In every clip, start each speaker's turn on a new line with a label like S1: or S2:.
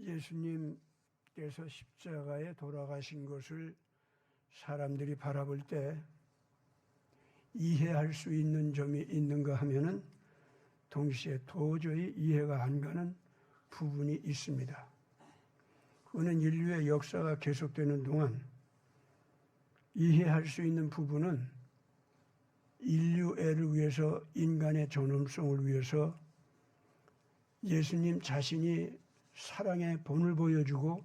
S1: 예수님께서 십자가에 돌아가신 것을 사람들이 바라볼 때 이해할 수 있는 점이 있는가 하면은 동시에 도저히 이해가 안 가는 부분이 있습니다. 그거는 인류의 역사가 계속되는 동안 이해할 수 있는 부분은 인류애를 위해서, 인간의 존엄성을 위해서 예수님 자신이 사랑의 본을 보여주고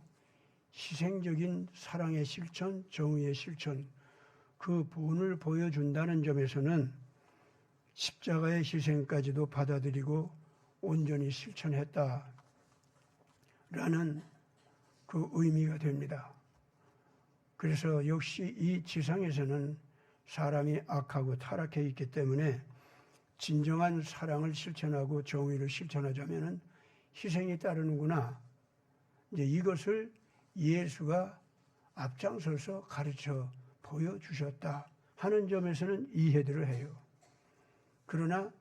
S1: 희생적인 사랑의 실천, 정의의 실천, 그 본을 보여준다는 점에서는 십자가의 희생까지도 받아들이고 온전히 실천했다라는 그 의미가 됩니다. 그래서 역시 이 지상에서는 사람이 악하고 타락해 있기 때문에 진정한 사랑을 실천하고 정의를 실천하자면 희생이 따르는구나. 이제 이것을 예수가 앞장서서 가르쳐 보여주셨다 하는 점에서는 이해들을 해요. 그러나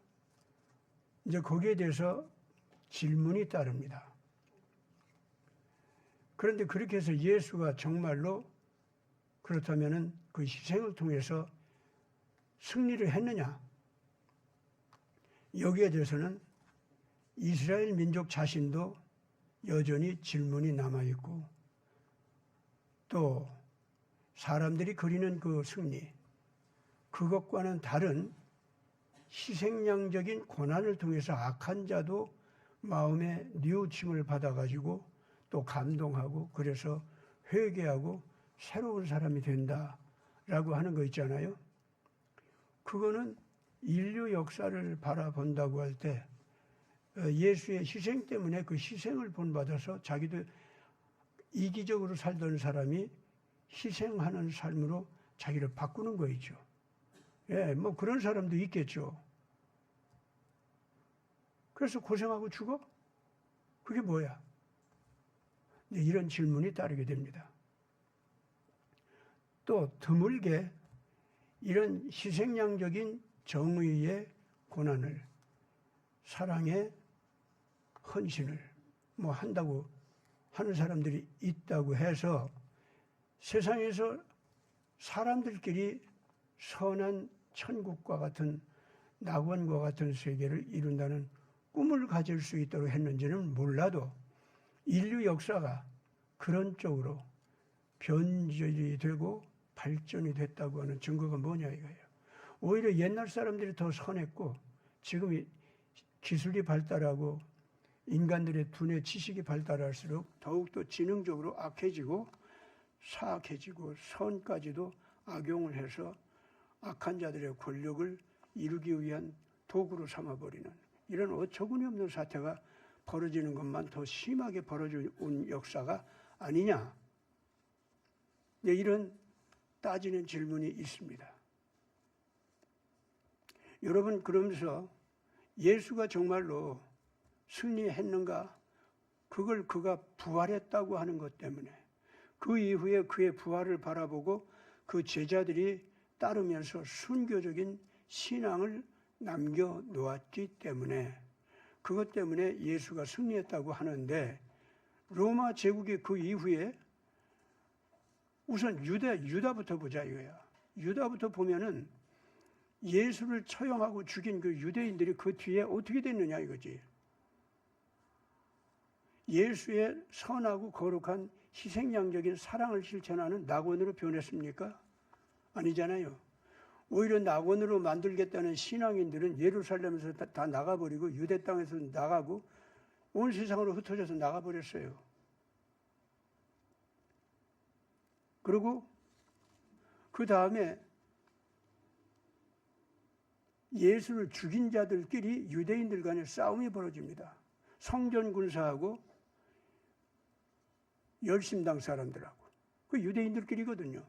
S1: 이제 거기에 대해서 질문이 따릅니다. 그런데 그렇게 해서 예수가 정말로 그렇다면 그 희생을 통해서 승리를 했느냐? 여기에 대해서는 이스라엘 민족 자신도 여전히 질문이 남아있고 또 사람들이 그리는 그 승리, 그것과는 다른 희생양적인 고난을 통해서 악한 자도 마음에 뉘우침을 받아가지고 또 감동하고 그래서 회개하고 새로운 사람이 된다라고 하는 거 있잖아요. 그거는 인류 역사를 바라본다고 할 때 예수의 희생 때문에 그 희생을 본받아서 자기도 이기적으로 살던 사람이 희생하는 삶으로 자기를 바꾸는 거이죠. 예, 뭐 그런 사람도 있겠죠. 그래서 고생하고 죽어? 그게 뭐야? 이런 질문이 따르게 됩니다. 또 드물게 이런 희생양적인 정의의 고난을, 사랑의 헌신을 뭐 한다고 하는 사람들이 있다고 해서 세상에서 사람들끼리 선한 천국과 같은 낙원과 같은 세계를 이룬다는 꿈을 가질 수 있도록 했는지는 몰라도 인류 역사가 그런 쪽으로 변질이 되고 발전이 됐다고 하는 증거가 뭐냐 이거예요. 오히려 옛날 사람들이 더 선했고 지금 기술이 발달하고 인간들의 두뇌 지식이 발달할수록 더욱더 지능적으로 악해지고 사악해지고 선까지도 악용을 해서 악한 자들의 권력을 이루기 위한 도구로 삼아버리는 이런 어처구니 없는 사태가 벌어지는 것만 더 심하게 벌어져온 역사가 아니냐. 이런 따지는 질문이 있습니다. 여러분, 그러면서 예수가 정말로 승리했는가? 그걸 그가 부활했다고 하는 것 때문에 그 이후에 그의 부활을 바라보고 그 제자들이 따르면서 순교적인 신앙을 남겨놓았기 때문에 그것 때문에 예수가 승리했다고 하는데 로마 제국이 그 이후에 우선 유다부터 보자 이거야. 유다부터 보면은 예수를 처형하고 죽인 그 유대인들이 그 뒤에 어떻게 됐느냐 이거지. 예수의 선하고 거룩한 희생양적인 사랑을 실천하는 낙원으로 변했습니까? 아니잖아요. 오히려 낙원으로 만들겠다는 신앙인들은 예루살렘에서 다 나가버리고 유대 땅에서 나가고 온 세상으로 흩어져서 나가버렸어요. 그리고 그 다음에 예수를 죽인 자들끼리 유대인들 간에 싸움이 벌어집니다. 성전 군사하고 열심당 사람들하고. 그 유대인들끼리거든요.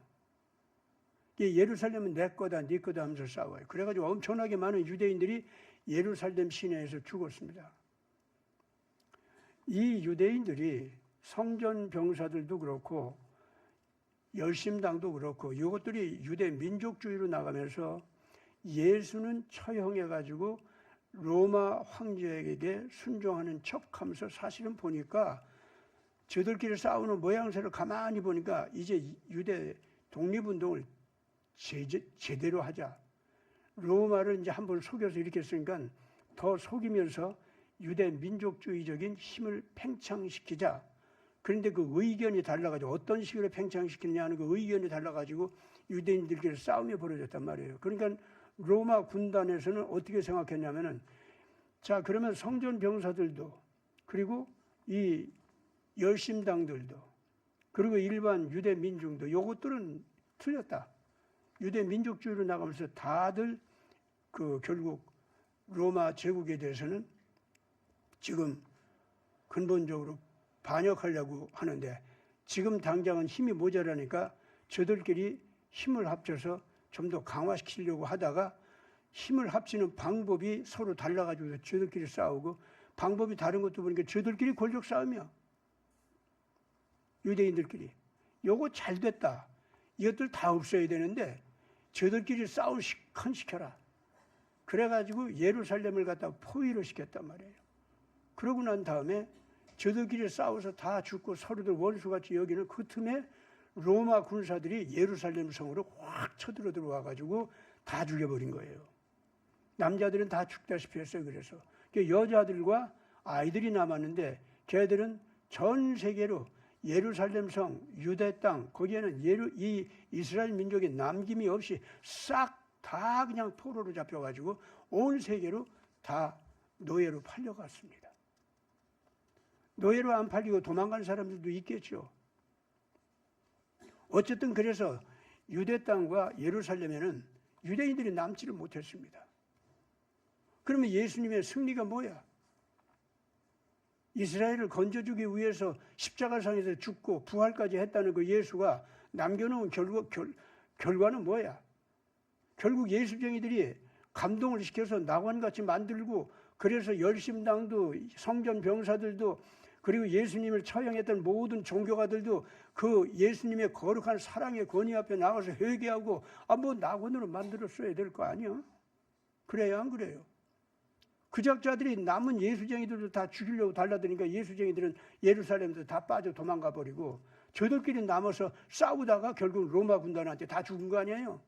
S1: 예루살렘은 내 거다, 네 거다 하면서 싸워요. 그래가지고 엄청나게 많은 유대인들이 예루살렘 시내에서 죽었습니다. 이 유대인들이 성전 병사들도 그렇고 열심당도 그렇고 이것들이 유대 민족주의로 나가면서 예수는 처형해가지고 로마 황제에게 순종하는 척하면서 사실은 보니까 저들끼리 싸우는 모양새를 가만히 보니까 이제 유대 독립운동을 제대로 하자. 로마를 이제 한번 속여서 이렇게 했으니까 더 속이면서 유대 민족주의적인 힘을 팽창시키자. 그런데 그 의견이 달라가지고 어떤 식으로 팽창시키느냐 하는 그 의견이 달라가지고 유대인들끼리 싸움이 벌어졌단 말이에요. 그러니까 로마 군단에서는 어떻게 생각했냐면은 자, 그러면 성전 병사들도 그리고 이 열심당들도 그리고 일반 유대 민중도 요것들은 틀렸다. 유대 민족주의로 나가면서 다들 그 결국 로마 제국에 대해서는 지금 근본적으로 반역하려고 하는데 지금 당장은 힘이 모자라니까 저들끼리 힘을 합쳐서 좀 더 강화시키려고 하다가 힘을 합치는 방법이 서로 달라가지고 저들끼리 싸우고 방법이 다른 것도 보니까 저들끼리 권력 싸움이야. 유대인들끼리. 요거 잘 됐다. 이것들 다 없어야 되는데 저들끼리 싸울 시켜라. 그래가지고 예루살렘을 갖다 포위를 시켰단 말이에요. 그러고 난 다음에 저들끼리 싸워서 다 죽고 서로들 원수같이 여기는 그 틈에 로마 군사들이 예루살렘 성으로 확 쳐들어 들어와가지고 다 죽여버린 거예요. 남자들은 다 죽다시피 했어요. 그래서 여자들과 아이들이 남았는데 걔들은 전 세계로 예루살렘 성, 유대 땅 거기에는 이 이스라엘 민족의 남김이 없이 싹 다 그냥 포로로 잡혀가지고 온 세계로 다 노예로 팔려갔습니다. 노예로 안 팔리고 도망간 사람들도 있겠죠. 어쨌든 그래서 유대 땅과 예루살렘에는 유대인들이 남지를 못했습니다. 그러면 예수님의 승리가 뭐야? 이스라엘을 건져주기 위해서 십자가상에서 죽고 부활까지 했다는 그 예수가 남겨놓은 결과는 뭐야? 결국 예수쟁이들이 감동을 시켜서 낙원같이 만들고 그래서 열심당도 성전 병사들도 그리고 예수님을 처형했던 모든 종교가들도 그 예수님의 거룩한 사랑의 권위 앞에 나가서 회개하고 뭐 낙원으로 만들었어야 될 거 아니야? 그래야 안 그래요? 그작자들이 남은 예수쟁이들도 다 죽이려고 달라드니까 예수쟁이들은 예루살렘에서 다 빠져 도망가 버리고 저들끼리 남아서 싸우다가 결국 로마 군단한테 다 죽은 거 아니에요?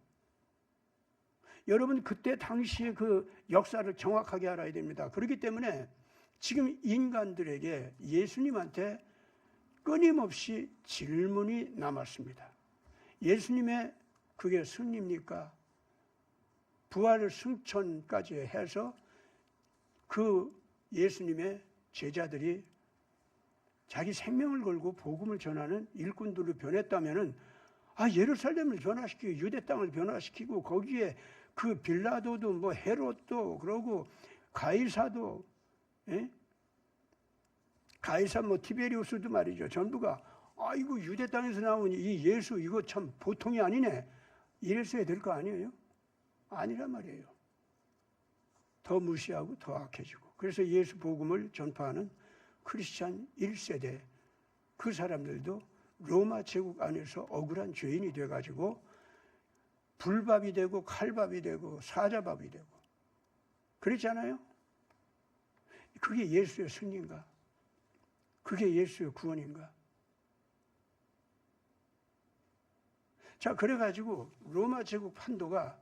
S1: 여러분 그때 당시의 그 역사를 정확하게 알아야 됩니다. 그렇기 때문에 지금 인간들에게 예수님한테 끊임없이 질문이 남았습니다. 예수님의 그게 승리입니까? 부활을 승천까지 해서 그 예수님의 제자들이 자기 생명을 걸고 복음을 전하는 일꾼들로 변했다면은 예루살렘을 변화시키고 유대 땅을 변화시키고 거기에 그 빌라도도 뭐 헤롯도 그러고 가이사도 가이사 뭐 티베리우스도 말이죠. 전부가 이거 유대 땅에서 나온 이 예수 이거 참 보통이 아니네. 이랬어야 될 거 아니에요? 아니란 말이에요. 더 무시하고 더 악해지고. 그래서 예수 복음을 전파하는 크리스찬 1세대 그 사람들도 로마 제국 안에서 억울한 죄인이 돼가지고 불밥이 되고 칼밥이 되고 사자밥이 되고 그렇잖아요? 그게 예수의 승리인가? 그게 예수의 구원인가? 자, 그래가지고 로마 제국 판도가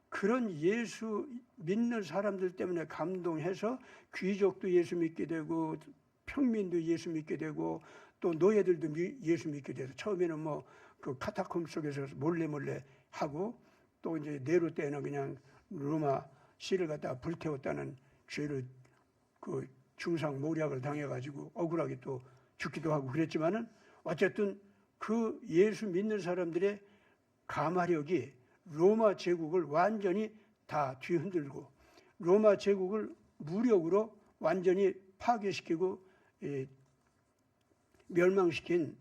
S1: 그런 예수 믿는 사람들 때문에 감동해서 귀족도 예수 믿게 되고 평민도 예수 믿게 되고 또 노예들도 예수 믿게 돼서 처음에는 뭐 그 카타콤 속에서 몰래 하고 또 이제 네로 때는 그냥 로마 시를 갖다가 불태웠다는 죄를 그 중상 모략을 당해가지고 억울하게 또 죽기도 하고 그랬지만은 어쨌든 그 예수 믿는 사람들의 가마력이 로마 제국을 완전히 다 뒤흔들고 로마 제국을 무력으로 완전히 파괴시키고 멸망시킨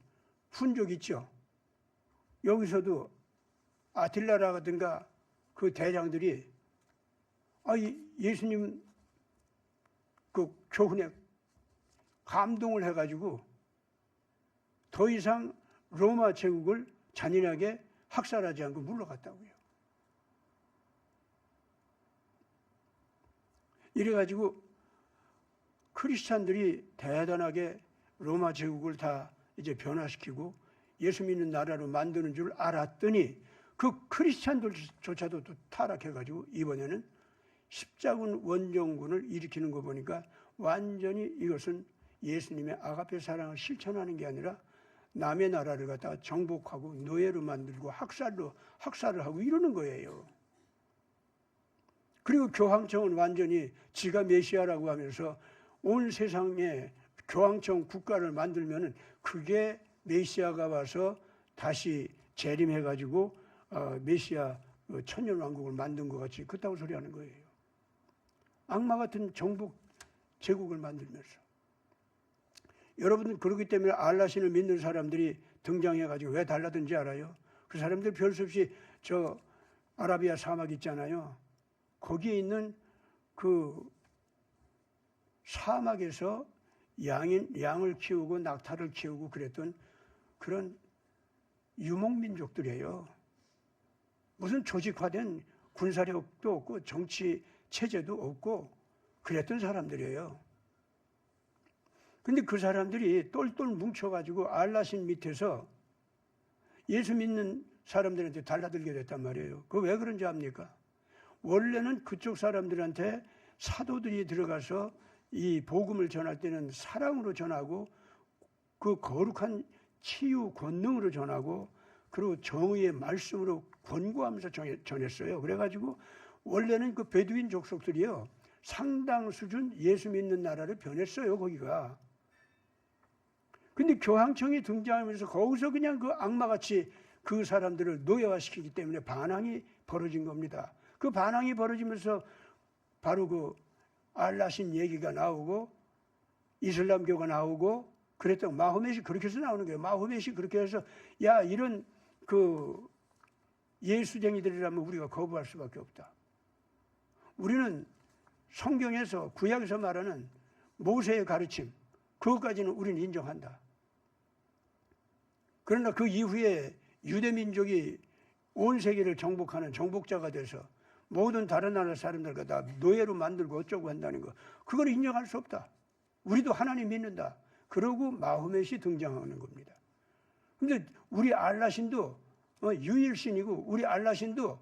S1: 훈적이 있죠. 여기서도 아틸라라든가 그 대장들이 예수님 그 교훈에 감동을 해가지고 더 이상 로마 제국을 잔인하게 학살하지 않고 물러갔다고요. 이래가지고 크리스찬들이 대단하게 로마 제국을 다 이제 변화시키고 예수 믿는 나라로 만드는 줄 알았더니 그 크리스찬들조차도 또 타락해가지고 이번에는 십자군 원정군을 일으키는 거 보니까 완전히 이것은 예수님의 아가페 사랑을 실천하는 게 아니라 남의 나라를 갖다가 정복하고 노예로 만들고 학살을 하고 이러는 거예요. 그리고 교황청은 완전히 지가 메시아라고 하면서 온 세상에 교황청 국가를 만들면은 그게 메시아가 와서 다시 재림해가지고 메시아 천년왕국을 만든 것 같이 그따구 소리 하는 거예요. 악마 같은 정복 제국을 만들면서. 여러분들 그렇기 때문에 알라신을 믿는 사람들이 등장해가지고 왜 달라든지 알아요? 그 사람들 별 수 없이 저 아라비아 사막 있잖아요. 거기에 있는 그 사막에서 양을 키우고 낙타를 키우고 그랬던 그런 유목민족들이에요. 무슨 조직화된 군사력도 없고 정치 체제도 없고 그랬던 사람들이에요. 근데 그 사람들이 똘똘 뭉쳐가지고 알라신 밑에서 예수 믿는 사람들한테 달라들게 됐단 말이에요. 그거 왜 그런지 압니까? 원래는 그쪽 사람들한테 사도들이 들어가서 이 복음을 전할 때는 사랑으로 전하고 그 거룩한 치유 권능으로 전하고 그리고 정의의 말씀으로 권고하면서 전했어요. 그래가지고 원래는 그 베두인 족속들이요 상당 수준 예수 믿는 나라를 변했어요. 거기가. 근데 교황청이 등장하면서 거기서 그냥 그 악마같이 그 사람들을 노예화시키기 때문에 반항이 벌어진 겁니다. 그 반항이 벌어지면서 바로 그 알라신 얘기가 나오고 이슬람교가 나오고 그랬던 마호멧이 그렇게 해서 나오는 거예요. 마호멧이 그렇게 해서 야 이런 그 예수쟁이들이라면 우리가 거부할 수밖에 없다. 우리는 성경에서 구약에서 말하는 모세의 가르침 그것까지는 우리는 인정한다. 그러나 그 이후에 유대민족이 온 세계를 정복하는 정복자가 돼서 모든 다른 나라 사람들과 다 노예로 만들고 어쩌고 한다는 거 그걸 인정할 수 없다. 우리도 하나님 믿는다. 그러고 마호멧이 등장하는 겁니다. 근데 우리 알라신도 유일신이고 우리 알라신도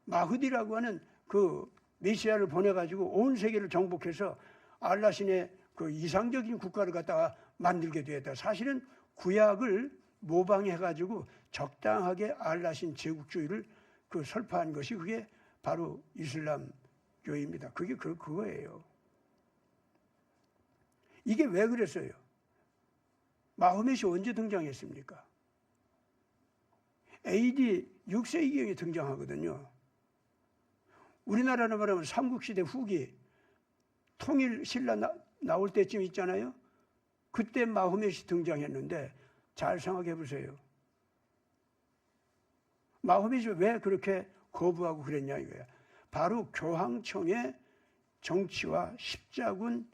S1: 마흐디라고 하는 그 메시아를 보내가지고 온 세계를 정복해서 알라신의 그 이상적인 국가를 갖다가 만들게 되었다. 사실은 구약을 모방해가지고 적당하게 알라신 제국주의를 그 설파한 것이 그게 바로 이슬람교입니다. 그게 그거예요. 이게 왜 그랬어요? 마호멧이 언제 등장했습니까? AD 6세기경에 등장하거든요. 우리나라로 말하면 삼국시대 후기 통일 신라 나올 때쯤 있잖아요. 그때 마호멧이 등장했는데 잘 생각해 보세요. 마호멧이 왜 그렇게 거부하고 그랬냐 이거야. 바로 교황청의 정치와 십자군을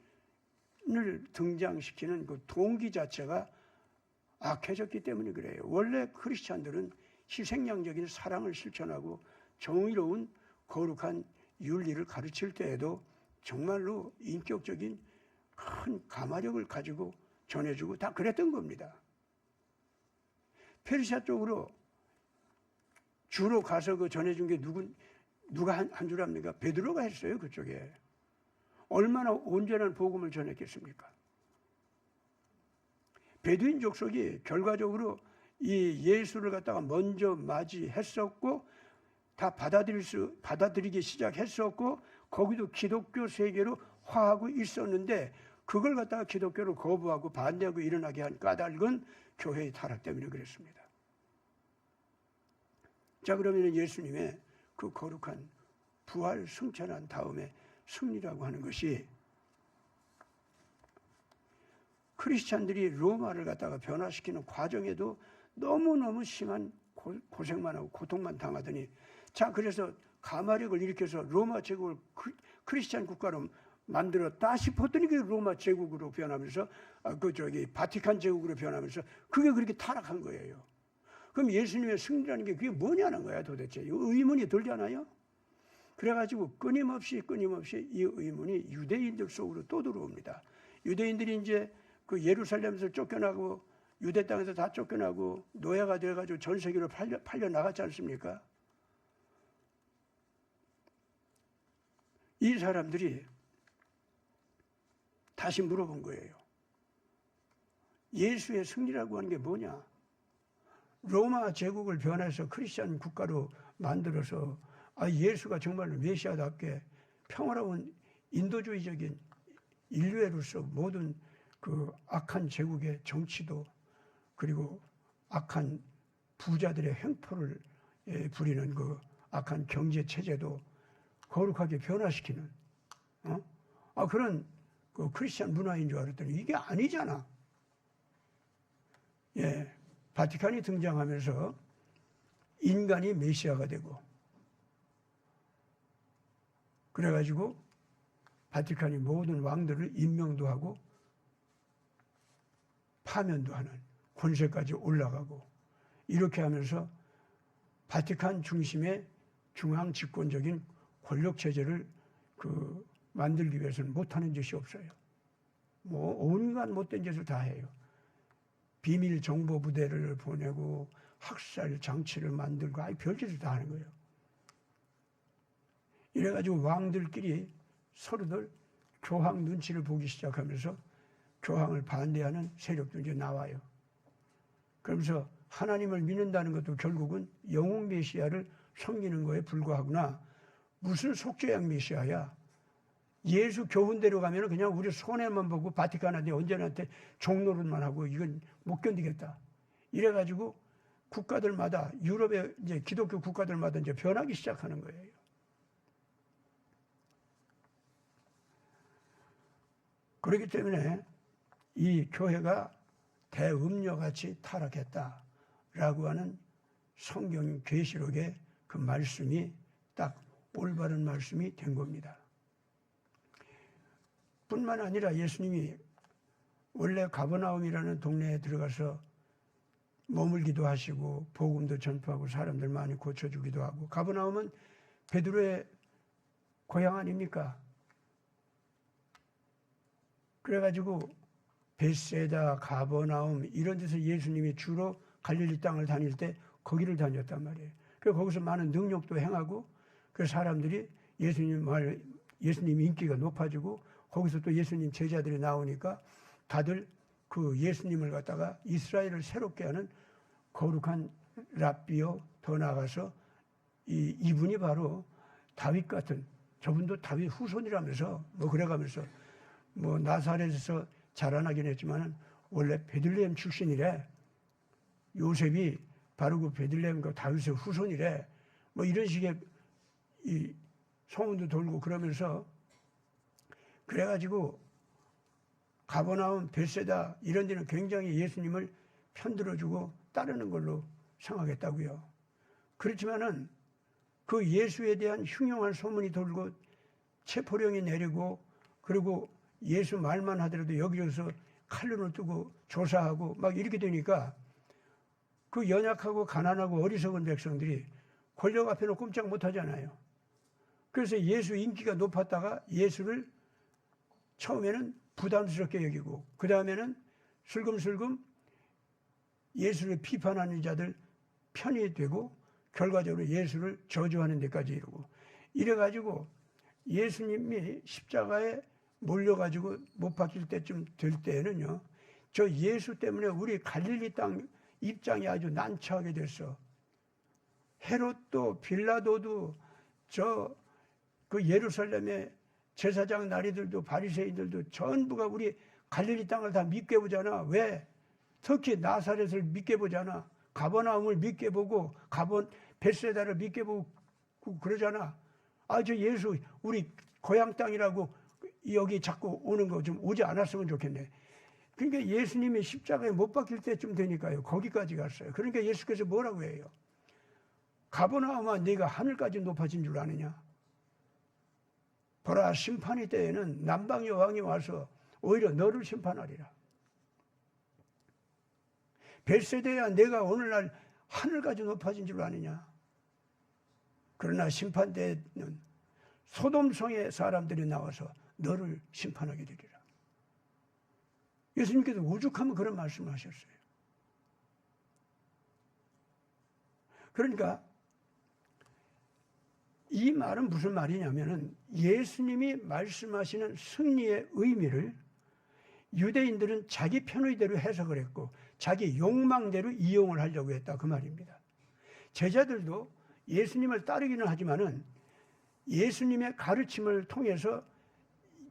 S1: 등장시키는 그 동기 자체가 악해졌기 때문에 그래요. 원래 크리스찬들은 희생양적인 사랑을 실천하고 정의로운 거룩한 윤리를 가르칠 때에도 정말로 인격적인 큰 가마력을 가지고 전해주고 다 그랬던 겁니다. 페르시아 쪽으로 주로 가서 그 전해준 게 누가 한 줄 압니까? 베드로가 했어요. 그쪽에. 얼마나 온전한 복음을 전했겠습니까? 베두인 족속이 결과적으로 이 예수를 갖다가 먼저 맞이했었고 다 받아들이기 시작했었고 거기도 기독교 세계로 화하고 있었는데 그걸 갖다가 기독교를 거부하고 반대하고 일어나게 한 까닭은 교회의 타락 때문에 그랬습니다. 자, 그러면 예수님의 그 거룩한 부활 승천한 다음에 승리라고 하는 것이 크리스찬들이 로마를 갖다가 변화시키는 과정에도 너무너무 심한 고생만 하고 고통만 당하더니 자, 그래서 가마력을 일으켜서 로마 제국을 크리스찬 국가로 만들었다 싶었더니 그 로마 제국으로 변하면서 바티칸 제국으로 변하면서 그게 그렇게 타락한 거예요. 그럼 예수님의 승리라는 게 그게 뭐냐는 거야 도대체. 의문이 들잖아요. 그래가지고 끊임없이 이 의문이 유대인들 속으로 또 들어옵니다. 유대인들이 이제 그 예루살렘에서 쫓겨나고 유대 땅에서 다 쫓겨나고 노예가 되어가지고 전 세계로 팔려 나갔지 않습니까? 이 사람들이 다시 물어본 거예요. 예수의 승리라고 하는 게 뭐냐? 로마 제국을 변해서 크리스천 국가로 만들어서 예수가 정말로 메시아답게 평화로운 인도주의적인 인류애로서 모든 그 악한 제국의 정치도 그리고 악한 부자들의 횡포를 부리는 그 악한 경제 체제도 거룩하게 변화시키는 그런 그 크리스천 문화인 줄 알았더니 이게 아니잖아. 바티칸이 등장하면서 인간이 메시아가 되고 그래가지고 바티칸이 모든 왕들을 임명도 하고 파면도 하는 권세까지 올라가고 이렇게 하면서 바티칸 중심의 중앙 집권적인 권력 체제를 만들기 위해서는 못하는 짓이 없어요. 뭐 온갖 못된 짓을 다 해요. 비밀 정보 부대를 보내고 학살 장치를 만들고 별짓을 다 하는 거예요. 이래가지고 왕들끼리 서로들 교황 눈치를 보기 시작하면서 교황을 반대하는 세력도 이제 나와요. 그러면서 하나님을 믿는다는 것도 결국은 영웅 메시아를 섬기는 거에 불과하구나. 무슨 속죄양 메시아야. 예수 교훈대로 가면 그냥 우리 손해만 보고 바티칸한테 언제나한테 종노릇만 하고 이건 못 견디겠다. 이래가지고 국가들마다 유럽의 이제 기독교 국가들마다 이제 변하기 시작하는 거예요. 그렇기 때문에 이 교회가 대음녀같이 타락했다라고 하는 성경 계시록의 그 말씀이 딱 올바른 말씀이 된 겁니다. 뿐만 아니라 예수님이 원래 가버나움이라는 동네에 들어가서 머물기도 하시고 복음도 전파하고 사람들 많이 고쳐주기도 하고 가버나움은 베드로의 고향 아닙니까? 그래가지고 벳세다, 가버나움 이런 데서 예수님이 주로 갈릴리 땅을 다닐 때 거기를 다녔단 말이에요. 그래서 거기서 많은 능력도 행하고 그 사람들이 예수님 인기가 높아지고 거기서 또 예수님 제자들이 나오니까 다들 그 예수님을 갖다가 이스라엘을 새롭게 하는 거룩한 랍비요 더 나아가서 이분이 바로 다윗 같은 저분도 다윗 후손이라면서 뭐 그래가면서 뭐 나사렛에서 자라나긴 했지만 원래 베들레헴 출신이래. 요셉이 바로 그 베들레헴 그 다윗의 후손이래. 뭐 이런 식의 이 소문도 돌고 그러면서 그래가지고 가버나움, 벳세다 이런 데는 굉장히 예수님을 편들어주고 따르는 걸로 생각했다고요. 그렇지만은 그 예수에 대한 흉흉한 소문이 돌고 체포령이 내리고 그리고 예수 말만 하더라도 여기저기서 칼눈을 뜨고 조사하고 막 이렇게 되니까 그 연약하고 가난하고 어리석은 백성들이 권력 앞에는 꼼짝 못하잖아요. 그래서 예수 인기가 높았다가 예수를 처음에는 부담스럽게 여기고 그 다음에는 슬금슬금 예수를 비판하는 자들 편이 되고 결과적으로 예수를 저주하는 데까지 이르고 이래가지고 예수님이 십자가에 몰려가지고 못 박힐 때쯤 될 때에는요 저 예수 때문에 우리 갈릴리 땅 입장이 아주 난처하게 됐어. 헤롯도 빌라도도 저 그 예루살렘의 제사장 나리들도 바리새인들도 전부가 우리 갈릴리 땅을 다 믿게 보잖아. 왜? 특히 나사렛을 믿게 보잖아. 가버나움을 믿게 보고 벳세다를 믿게 보고 그러잖아. 저 예수 우리 고향 땅이라고 여기 자꾸 오는 거 좀 오지 않았으면 좋겠네. 그러니까 예수님이 십자가에 못 박힐 때쯤 되니까요. 거기까지 갔어요. 그러니까 예수께서 뭐라고 해요? 가버나움아 네가 하늘까지 높아진 줄 아느냐? 보라 심판의 때에는 남방 여왕이 와서 오히려 너를 심판하리라. 벳세다야 내가 오늘날 하늘까지 높아진 줄 아느냐? 그러나 심판 때에는 소돔성의 사람들이 나와서 너를 심판하게 되리라. 예수님께서 오죽하면 그런 말씀을 하셨어요. 그러니까 이 말은 무슨 말이냐면은 예수님이 말씀하시는 승리의 의미를 유대인들은 자기 편의대로 해석을 했고 자기 욕망대로 이용을 하려고 했다, 그 말입니다. 제자들도 예수님을 따르기는 하지만은 예수님의 가르침을 통해서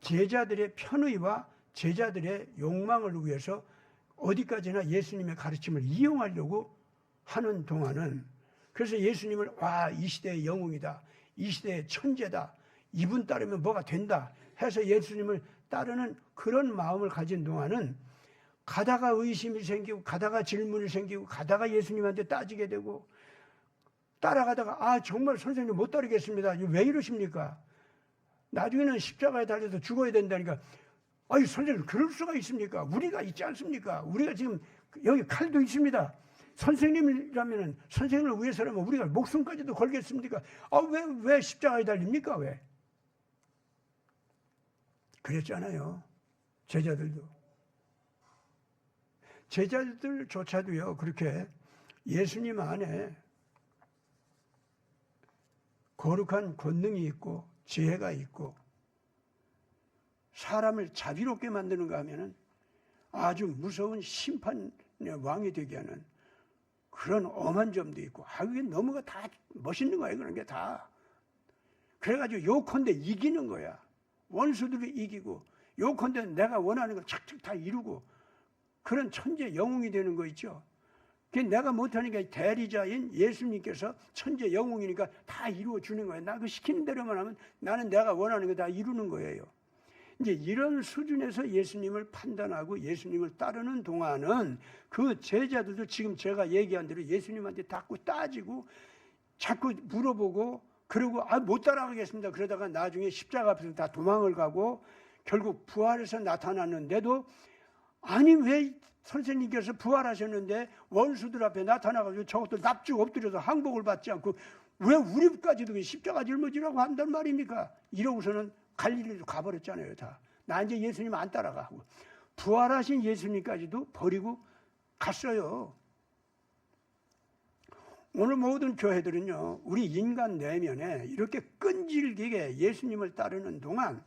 S1: 제자들의 편의와 제자들의 욕망을 위해서 어디까지나 예수님의 가르침을 이용하려고 하는 동안은, 그래서 예수님을 이 시대의 영웅이다, 이 시대의 천재다, 이분 따르면 뭐가 된다 해서 예수님을 따르는 그런 마음을 가진 동안은 가다가 의심이 생기고 가다가 질문이 생기고 가다가 예수님한테 따지게 되고 따라가다가 정말 선생님 못 따르겠습니다, 왜 이러십니까? 나중에는 십자가에 달려서 죽어야 된다니까. 선생님 그럴 수가 있습니까? 우리가 있지 않습니까? 우리가 지금 여기 칼도 있습니다. 선생님이라면, 선생님을 위해서라면 우리가 목숨까지도 걸겠습니까? 왜 십자가에 달립니까? 왜? 그랬잖아요. 제자들도. 제자들조차도요, 그렇게 예수님 안에 거룩한 권능이 있고 지혜가 있고 사람을 자비롭게 만드는가 하면은 아주 무서운 심판의 왕이 되게 하는 그런 엄한 점도 있고, 그게 너무가 다 멋있는 거예요, 그런 게 다. 그래가지고 요컨대 이기는 거야. 원수들을 이기고, 요컨대 내가 원하는 거 착착 다 이루고, 그런 천재 영웅이 되는 거 있죠. 그게 내가 못하니까 대리자인 예수님께서 천재 영웅이니까 다 이루어 주는 거예요. 나 그 시키는 대로만 하면 나는 내가 원하는 거 다 이루는 거예요. 이제 이런 수준에서 예수님을 판단하고 예수님을 따르는 동안은 그 제자들도 지금 제가 얘기한 대로 예수님한테 자꾸 따지고 자꾸 물어보고, 그러고 못 따라가겠습니다. 그러다가 나중에 십자가 앞에서 다 도망을 가고 결국 부활해서 나타났는데도 왜 선생님께서 부활하셨는데 원수들 앞에 나타나가지고 저것들 납죽 엎드려서 항복을 받지 않고 왜 우리까지도 십자가 짊어지라고 한단 말입니까? 이러고서는 갈릴리로 가버렸잖아요, 다. 나 이제 예수님 안 따라가고. 부활하신 예수님까지도 버리고 갔어요. 오늘 모든 교회들은요, 우리 인간 내면에 이렇게 끈질기게 예수님을 따르는 동안,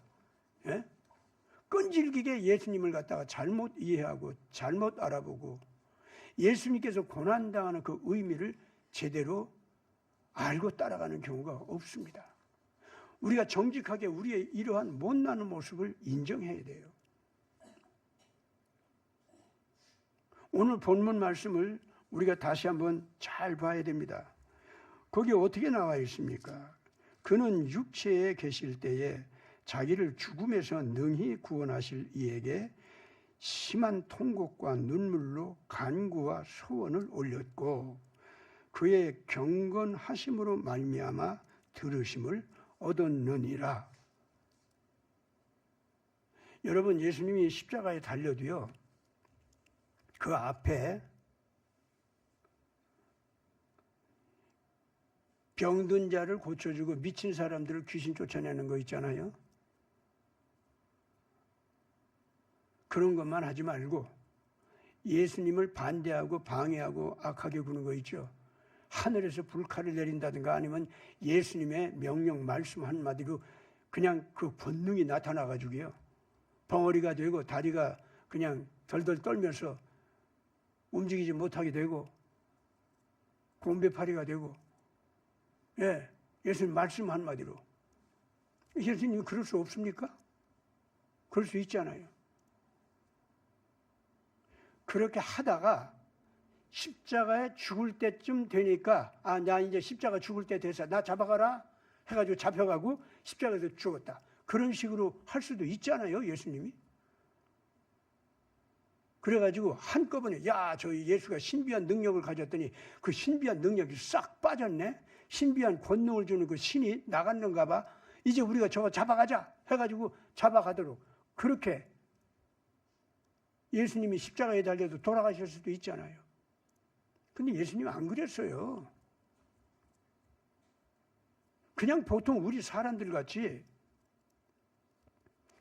S1: 끈질기게 예수님을 갖다가 잘못 이해하고 잘못 알아보고 예수님께서 고난당하는 그 의미를 제대로 알고 따라가는 경우가 없습니다. 우리가 정직하게 우리의 이러한 못나는 모습을 인정해야 돼요. 오늘 본문 말씀을 우리가 다시 한번 잘 봐야 됩니다. 거기 어떻게 나와 있습니까? 그는 육체에 계실 때에 자기를 죽음에서 능히 구원하실 이에게 심한 통곡과 눈물로 간구와 소원을 올렸고 그의 경건하심으로 말미암아 들으심을 얻었느니라. 여러분, 예수님이 십자가에 달려도요, 그 앞에 병든 자를 고쳐주고 미친 사람들을 귀신 쫓아내는 거 있잖아요. 그런 것만 하지 말고 예수님을 반대하고 방해하고 악하게 구는 거 있죠. 하늘에서 불칼을 내린다든가 아니면 예수님의 명령 말씀 한마디로 그냥 그 본능이 나타나가지고요, 벙어리가 되고 다리가 그냥 덜덜 떨면서 움직이지 못하게 되고 곰배파리가 되고, 예수님 말씀 한마디로. 예수님이 그럴 수 없습니까? 그럴 수 있잖아요. 그렇게 하다가 십자가에 죽을 때쯤 되니까 나 이제 십자가 죽을 때 돼서 나 잡아가라 해가지고 잡혀가고 십자가에서 죽었다. 그런 식으로 할 수도 있잖아요, 예수님이. 그래가지고 한꺼번에 저 예수가 신비한 능력을 가졌더니 그 신비한 능력이 싹 빠졌네. 신비한 권능을 주는 그 신이 나갔는가 봐. 이제 우리가 저거 잡아가자 해가지고 잡아가도록 그렇게 예수님이 십자가에 달려서 돌아가실 수도 있잖아요. 근데 예수님은 안 그랬어요. 그냥 보통 우리 사람들 같이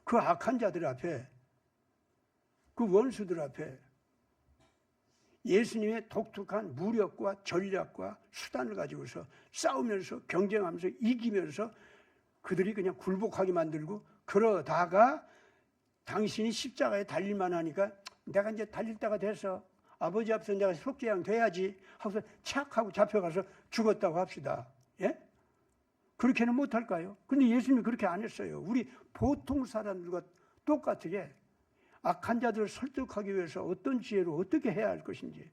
S1: 그 악한 자들 앞에 그 원수들 앞에 예수님의 독특한 무력과 전략과 수단을 가지고서 싸우면서 경쟁하면서 이기면서 그들이 그냥 굴복하게 만들고, 그러다가 당신이 십자가에 달릴만 하니까 내가 이제 달릴 때가 돼서 아버지 앞에서 내가 속죄양 돼야지 하고서 착 하고 잡혀가서 죽었다고 합시다. 예? 그렇게는 못할까요? 근데 예수님이 그렇게 안 했어요. 우리 보통 사람들과 똑같게 악한 자들을 설득하기 위해서 어떤 지혜로 어떻게 해야 할 것인지,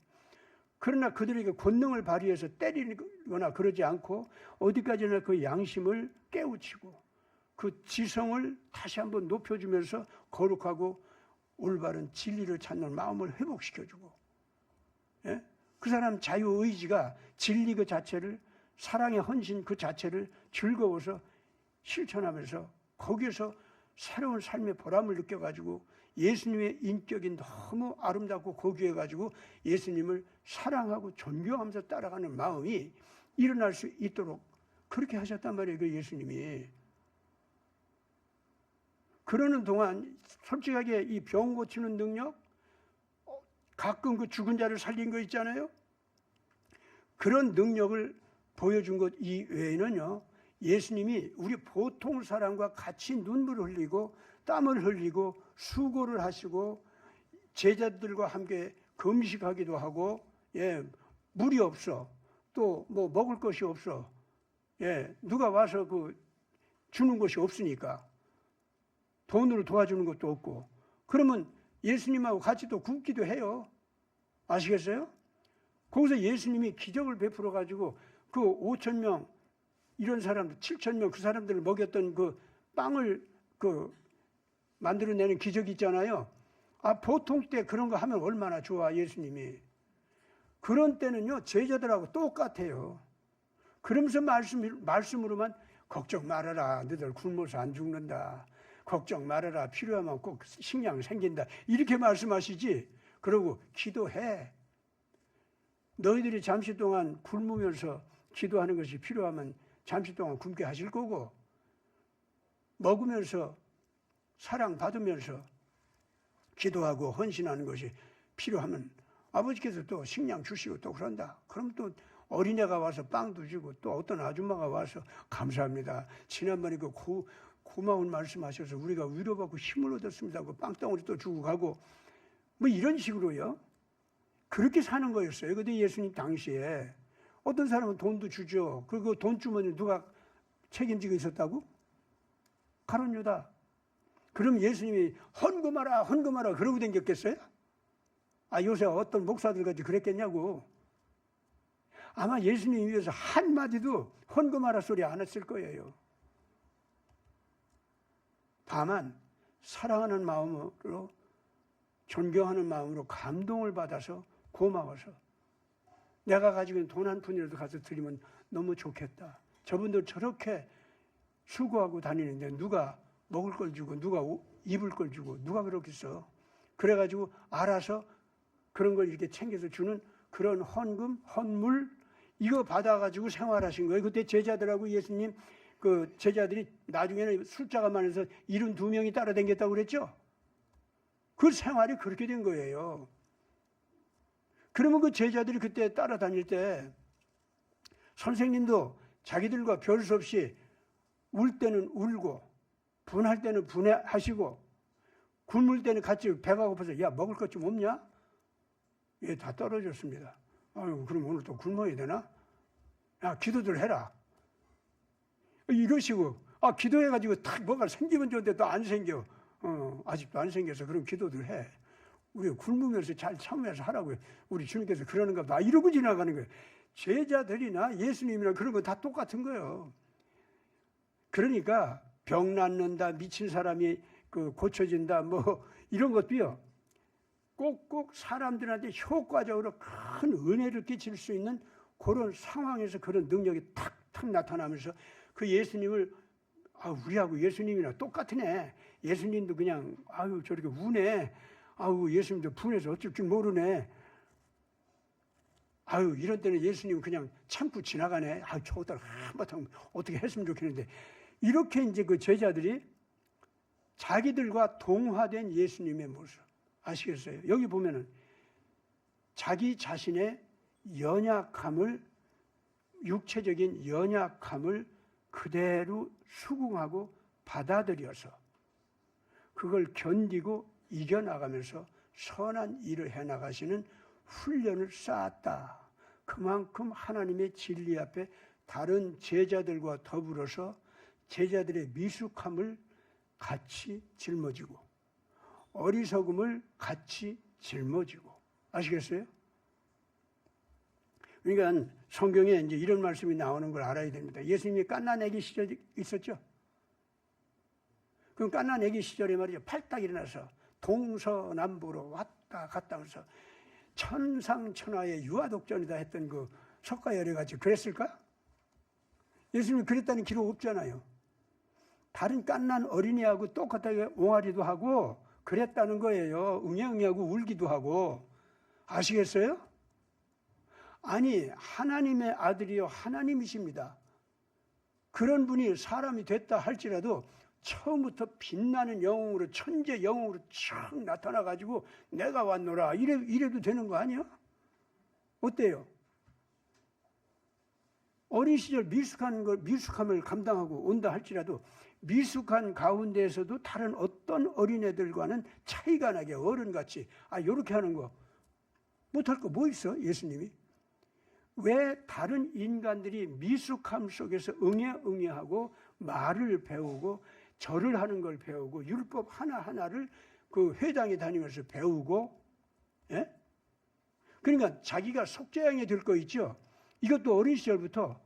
S1: 그러나 그들에게 권능을 발휘해서 때리거나 그러지 않고 어디까지나 그 양심을 깨우치고 그 지성을 다시 한번 높여주면서 거룩하고 올바른 진리를 찾는 마음을 회복시켜주고, 예? 그 사람 자유의지가 진리 그 자체를, 사랑의 헌신 그 자체를 즐거워서 실천하면서 거기에서 새로운 삶의 보람을 느껴가지고 예수님의 인격이 너무 아름답고 고귀해가지고 예수님을 사랑하고 존경하면서 따라가는 마음이 일어날 수 있도록 그렇게 하셨단 말이에요. 그 예수님이. 그러는 동안 솔직하게 이 병 고치는 능력, 가끔 그 죽은 자를 살린 거 있잖아요. 그런 능력을 보여준 것 이외에는요, 예수님이 우리 보통 사람과 같이 눈물을 흘리고 땀을 흘리고 수고를 하시고 제자들과 함께 금식하기도 하고, 예, 물이 없어, 또 뭐 먹을 것이 없어, 예, 누가 와서 그 주는 것이 없으니까 돈으로 도와주는 것도 없고, 그러면 예수님하고 같이 또 굶기도 해요. 아시겠어요? 거기서 예수님이 기적을 베풀어 가지고 그 5,000명 이런 사람들, 7,000명 그 사람들을 먹였던 그 빵을 그 만들어내는 기적이 있잖아요. 아, 보통 때 그런 거 하면 얼마나 좋아, 예수님이. 그런 때는요, 제자들하고 똑같아요. 그러면서 말씀으로만 걱정 말아라, 너희들 굶어서 안 죽는다. 걱정 말아라, 필요하면 꼭 식량 생긴다. 이렇게 말씀하시지. 그러고 기도해. 너희들이 잠시 동안 굶으면서 기도하는 것이 필요하면 잠시 동안 굶게 하실 거고, 먹으면서 사랑받으면서 기도하고 헌신하는 것이 필요하면 아버지께서 또 식량 주시고 또 그런다. 그럼 또 어린애가 와서 빵도 주고 또 어떤 아줌마가 와서 감사합니다. 지난번에 그 고마운 말씀하셔서 우리가 위로받고 힘을 얻었습니다. 그 빵덩어리 또 주고 가고 뭐 이런 식으로요. 그렇게 사는 거였어요. 근데 예수님 당시에 어떤 사람은 돈도 주죠. 그리고 돈 주머니 누가 책임지고 있었다고? 가룟 유다. 그럼 예수님이 헌금하라 헌금하라 그러고 댕겼겠어요? 아, 요새 어떤 목사들까지 그랬겠냐고. 아마 예수님 위해서 한마디도 헌금하라 소리 안 했을 거예요. 다만 사랑하는 마음으로, 존경하는 마음으로 감동을 받아서 고마워서 내가 가지고 있는 돈 한 푼이라도 가서 드리면 너무 좋겠다. 저분들 저렇게 수고하고 다니는데 누가 먹을 걸 주고 누가 입을 걸 주고 누가 그렇겠어. 그래가지고 알아서 그런 걸 이렇게 챙겨서 주는 그런 헌금, 헌물 이거 받아가지고 생활하신 거예요. 그때 제자들하고 예수님 그 제자들이 나중에는 숫자가 많아서 72명이 따라다녔다고 그랬죠. 그 생활이 그렇게 된 거예요. 그러면 그 제자들이 그때 따라다닐 때 선생님도 자기들과 별 수 없이 울 때는 울고 분할 때는 분해하시고 굶을 때는 같이 배가 고파서 야 먹을 것 좀 없냐? 예, 다 떨어졌습니다. 아유, 그럼 오늘 또 굶어야 되나? 야, 기도들 해라. 이러시고 기도해가지고 탁 뭐가 생기면 좋은데 또 안 생겨. 아직도 안 생겨서 그럼 기도들 해. 우리 굶으면서 잘 참으면서 하라고요. 우리 주님께서 그러는가 봐. 이러고 지나가는 거예요. 제자들이나 예수님이나 그런 거 다 똑같은 거예요. 그러니까 병 낫는다, 미친 사람이 고쳐진다, 뭐 이런 것도요. 꼭꼭 사람들한테 효과적으로 큰 은혜를 끼칠 수 있는 그런 상황에서 그런 능력이 탁탁 나타나면서 그 예수님을 우리하고 예수님이나 똑같으네. 예수님도 그냥 저렇게 우네. 예수님도 분해서 어쩔 줄 모르네. 이런 때는 예수님은 그냥 참고 지나가네. 저것들 한바탕 어떻게 했으면 좋겠는데. 이렇게 이제 그 제자들이 자기들과 동화된 예수님의 모습, 아시겠어요? 여기 보면은 자기 자신의 연약함을, 육체적인 연약함을 그대로 수긍하고 받아들여서 그걸 견디고 이겨나가면서 선한 일을 해나가시는 훈련을 쌓았다. 그만큼 하나님의 진리 앞에 다른 제자들과 더불어서 제자들의 미숙함을 같이 짊어지고 어리석음을 같이 짊어지고, 아시겠어요? 그러니까 성경에 이제 이런 말씀이 나오는 걸 알아야 됩니다. 예수님이 갓난아기 시절이 있었죠. 그럼 갓난아기 시절에 말이죠, 팔딱 일어나서 동서남북으로 왔다 갔다 하면서 천상천하의 유아독전이다 했던 그 석가열애 같이 그랬을까? 예수님이 그랬다는 기록 없잖아요. 다른 갓난 어린이하고 똑같하게 옹알이도 하고 그랬다는 거예요. 응애응애하고 울기도 하고. 아시겠어요? 아니, 하나님의 아들이요 하나님이십니다. 그런 분이 사람이 됐다 할지라도 처음부터 빛나는 영웅으로, 천재 영웅으로 촥 나타나가지고 내가 왔노라 이래도 되는 거 아니야? 어때요? 어린 시절 미숙함을 감당하고 온다 할지라도 미숙한 가운데에서도 다른 어떤 어린애들과는 차이가 나게 어른같이 요렇게 하는 거 못할 거 뭐 있어? 예수님이 왜 다른 인간들이 미숙함 속에서 응애응애하고 말을 배우고 절을 하는 걸 배우고 율법 하나하나를 그 회당에 다니면서 배우고, 예? 그러니까 자기가 속죄양이 될 거 있죠. 이것도 어린 시절부터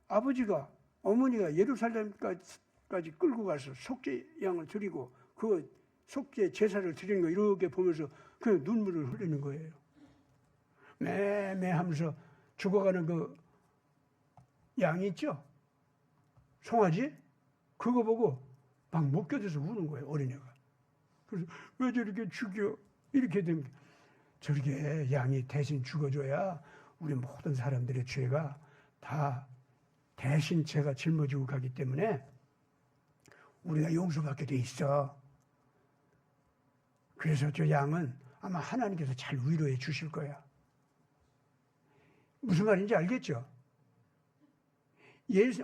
S1: 아버지가, 어머니가 예루살렘까지 끌고 가서 속죄양을 드리고 그 속죄 제사를 드리는 거 이렇게 보면서 그냥 눈물을 흘리는 거예요. 매매하면서 죽어가는 그 양이 있죠? 송아지? 그거 보고 막 못 견뎌서 우는 거예요, 어린애가. 그래서 왜 저렇게 죽여? 이렇게 되면 저렇게 양이 대신 죽어줘야 우리 모든 사람들의 죄가 다 대신 죄가 짊어지고 가기 때문에 우리가 용서받게 돼 있어. 그래서 저 양은 아마 하나님께서 잘 위로해 주실 거야. 무슨 말인지 알겠죠?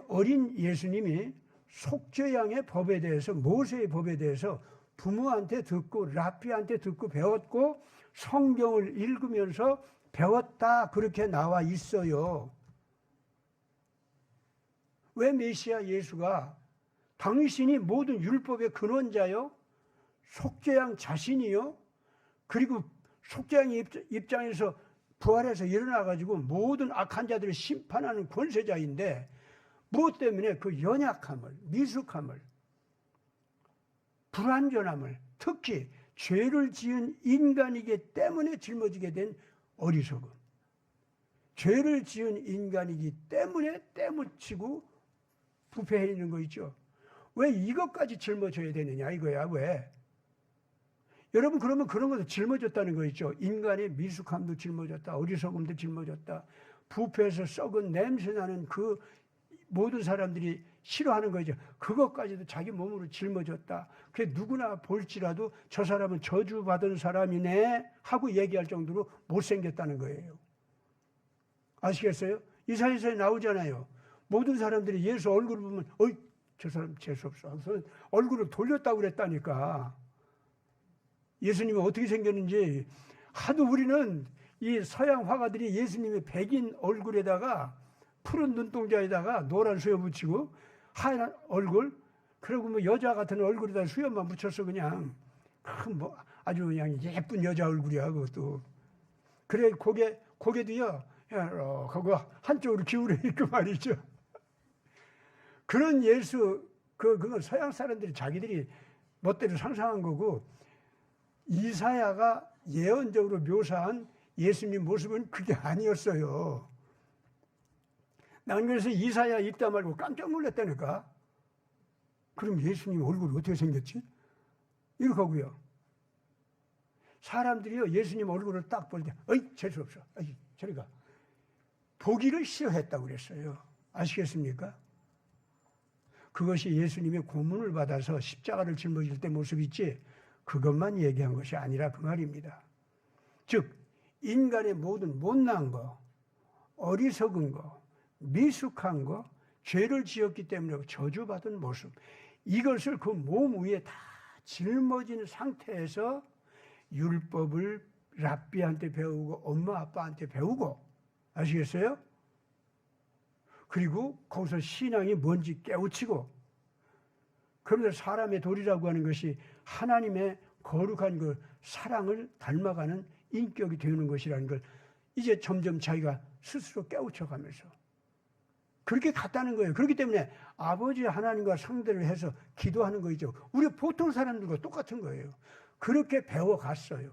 S1: 어린 예수님이 속죄양의 법에 대해서, 모세의 법에 대해서 부모한테 듣고 랍비한테 듣고 배웠고 성경을 읽으면서 배웠다, 그렇게 나와 있어요. 왜 메시아 예수가 당신이 모든 율법의 근원자요, 속죄양 자신이요, 그리고 속죄양의 입장에서 부활해서 일어나가지고 모든 악한 자들을 심판하는 권세자인데 무엇 때문에 그 연약함을, 미숙함을, 불완전함을, 특히 죄를 지은 인간이기 때문에 짊어지게 된 어리석음, 죄를 지은 인간이기 때문에 때묻히고 부패해 있는 거 있죠. 왜 이것까지 짊어져야 되느냐 이거야. 왜? 여러분, 그러면 그런 것도 짊어졌다는 거 있죠. 인간의 미숙함도 짊어졌다, 어리석음도 짊어졌다, 부패해서 썩은 냄새나는 그 모든 사람들이 싫어하는 거죠. 그것까지도 자기 몸으로 짊어졌다. 그게 누구나 볼지라도 저 사람은 저주받은 사람이네 하고 얘기할 정도로 못생겼다는 거예요. 아시겠어요? 이사야서에 나오잖아요. 모든 사람들이 예수 얼굴을 보면 어이, 저 사람 재수없어 하면서 얼굴을 돌렸다고 그랬다니까. 예수님이 어떻게 생겼는지 하도 우리는 이 서양 화가들이 예수님의 백인 얼굴에다가 푸른 눈동자에다가 노란 수염 붙이고 하얀 얼굴, 그리고 뭐 여자 같은 얼굴에다 수염만 붙였어. 그냥 뭐 아주 그냥 예쁜 여자 얼굴이야 그것도. 그래 고개도요 그거 한쪽으로 기울여 있고 말이죠. 그런 예수 그건 서양 사람들이 자기들이 멋대로 상상한 거고, 이사야가 예언적으로 묘사한 예수님 모습은 그게 아니었어요. 난 그래서 이사야 읽다 말고 깜짝 놀랐다니까. 그럼 예수님 얼굴이 어떻게 생겼지? 이렇게 하고요. 사람들이요 예수님 얼굴을 딱 볼 때 어이 재수없어, 어이 저리 가, 보기를 싫어했다고 그랬어요. 아시겠습니까? 그것이 예수님의 고문을 받아서 십자가를 짊어질 때 모습 있지, 그것만 얘기한 것이 아니라 그 말입니다. 즉 인간의 모든 못난 거, 어리석은 거, 미숙한 거, 죄를 지었기 때문에 저주받은 모습, 이것을 그 몸 위에 다 짊어진 상태에서 율법을 랍비한테 배우고 엄마 아빠한테 배우고, 아시겠어요? 그리고 거기서 신앙이 뭔지 깨우치고, 그러면서 사람의 도리라고 하는 것이 하나님의 거룩한 그 사랑을 닮아가는 인격이 되는 것이라는 걸 이제 점점 자기가 스스로 깨우쳐가면서 그렇게 갔다는 거예요. 그렇기 때문에 아버지 하나님과 상대를 해서 기도하는 거죠. 우리 보통 사람들과 똑같은 거예요. 그렇게 배워갔어요.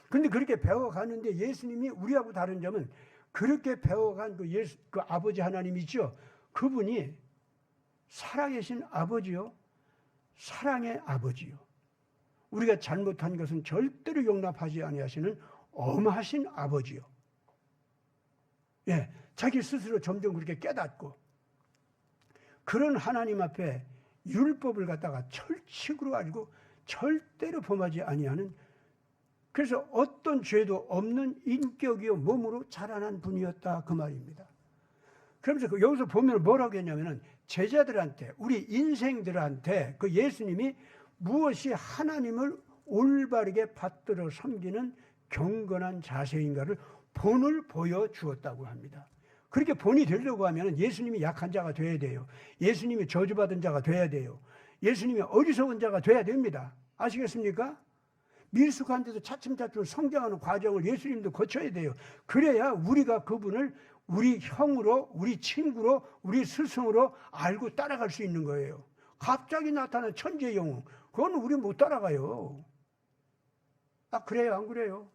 S1: 그런데 그렇게 배워갔는데 예수님이 우리하고 다른 점은 그렇게 배워간 그 아버지 하나님이죠. 그분이 살아계신 아버지요. 사랑의 아버지요. 우리가 잘못한 것은 절대로 용납하지 아니하시는 엄하신 아버지요. 예, 자기 스스로 점점 그렇게 깨닫고 그런 하나님 앞에 율법을 갖다가 철칙으로 알고 절대로 범하지 아니하는, 그래서 어떤 죄도 없는 인격이요 몸으로 자라난 분이었다 그 말입니다. 그러면서 여기서 보면 뭐라고 했냐면은 제자들한테, 우리 인생들한테 그 예수님이 무엇이 하나님을 올바르게 받들어 섬기는 경건한 자세인가를 본을 보여주었다고 합니다. 그렇게 본이 되려고 하면 예수님이 약한 자가 돼야 돼요. 예수님이 저주받은 자가 돼야 돼요. 예수님이 어리석은 자가 돼야 됩니다. 아시겠습니까? 미숙한 데도 차츰차츰 성장하는 과정을 예수님도 거쳐야 돼요. 그래야 우리가 그분을 우리 형으로, 우리 친구로, 우리 스승으로 알고 따라갈 수 있는 거예요. 갑자기 나타난 천재 영웅, 그건 우리 못 따라가요. 아, 그래요? 안 그래요?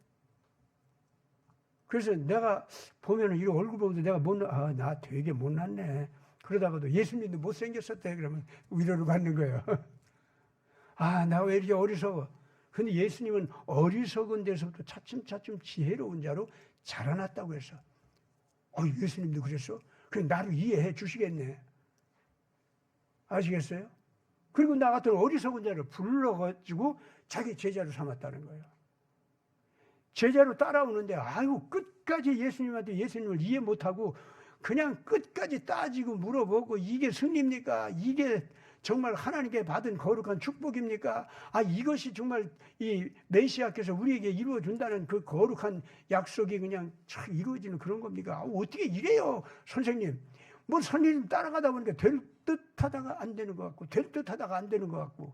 S1: 그래서 내가 보면은 이 얼굴 보면서 내가 나 되게 못났네. 그러다가도 예수님도 못생겼었대. 그러면 위로를 받는 거예요. 아, 나 왜 이렇게 어리석어? 근데 예수님은 어리석은 데서부터 차츰차츰 지혜로운 자로 자라났다고 해서, 예수님도 그랬어? 그럼 나를 이해해 주시겠네. 아시겠어요? 그리고 나 같은 어리석은 자를 불러가지고 자기 제자로 삼았다는 거예요. 제자로 따라오는데 끝까지 예수님을 이해 못하고 그냥 끝까지 따지고 물어보고, 이게 승리입니까? 이게 정말 하나님께 받은 거룩한 축복입니까? 이것이 정말 이 메시아께서 우리에게 이루어준다는 그 거룩한 약속이 그냥 참 이루어지는 그런 겁니까? 어떻게 이래요, 선생님? 뭐 선생님 따라가다 보니까 될 듯하다가 안 되는 것 같고, 될 듯하다가 안 되는 것 같고,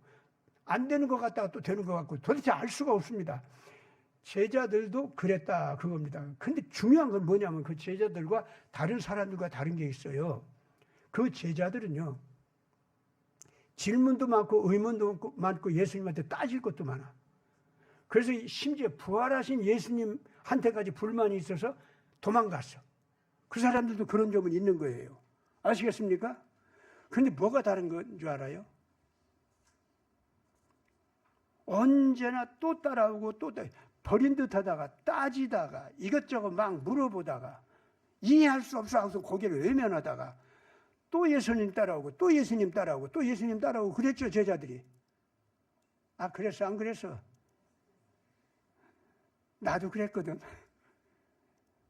S1: 안 되는 것 같다가 또 되는 것 같고, 도대체 알 수가 없습니다. 제자들도 그랬다 그겁니다. 근데 중요한 건 뭐냐면 그 제자들과 다른 사람들과 다른 게 있어요. 그 제자들은요, 질문도 많고 의문도 많고 예수님한테 따질 것도 많아. 그래서 심지어 부활하신 예수님한테까지 불만이 있어서 도망갔어. 그 사람들도 그런 점은 있는 거예요. 아시겠습니까? 근데 뭐가 다른 건 줄 알아요? 언제나 또 따라오고 또 버린 듯 하다가 따지다가 이것저것 막 물어보다가 이해할 수 없어 하고서 고개를 외면하다가 또 예수님 따라오고 또 예수님 따라오고 또 예수님 따라오고 그랬죠, 제자들이. 그랬어? 안 그랬어? 나도 그랬거든.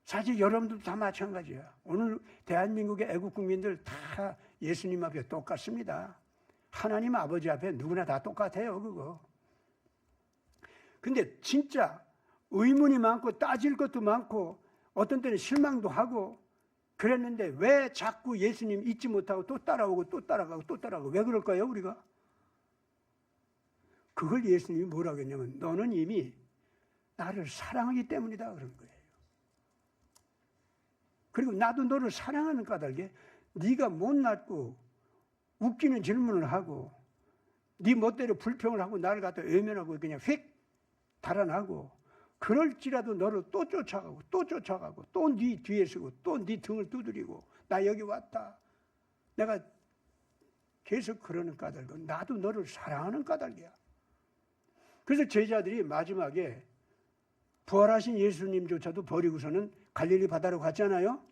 S1: 사실 여러분들도 다 마찬가지야. 오늘 대한민국의 애국 국민들 다 예수님 앞에 똑같습니다. 하나님 아버지 앞에 누구나 다 똑같아요, 그거. 근데 진짜 의문이 많고 따질 것도 많고 어떤 때는 실망도 하고 그랬는데 왜 자꾸 예수님 잊지 못하고 또 따라오고 또 따라가고 또 따라가고 왜 그럴까요, 우리가? 그걸 예수님이 뭐라고 했냐면 너는 이미 나를 사랑하기 때문이다 그런 거예요. 그리고 나도 너를 사랑하는 까닭에 네가 못났고 웃기는 질문을 하고 네 멋대로 불평을 하고 나를 갖다 외면하고 그냥 휙 달아나고 그럴지라도 너를 또 쫓아가고 또 쫓아가고 또 네 뒤에 서고 또 네 등을 두드리고 나 여기 왔다. 내가 계속 그러는 까닭은 나도 너를 사랑하는 까닭이야. 그래서 제자들이 마지막에 부활하신 예수님조차도 버리고서는 갈릴리 바다로 갔잖아요.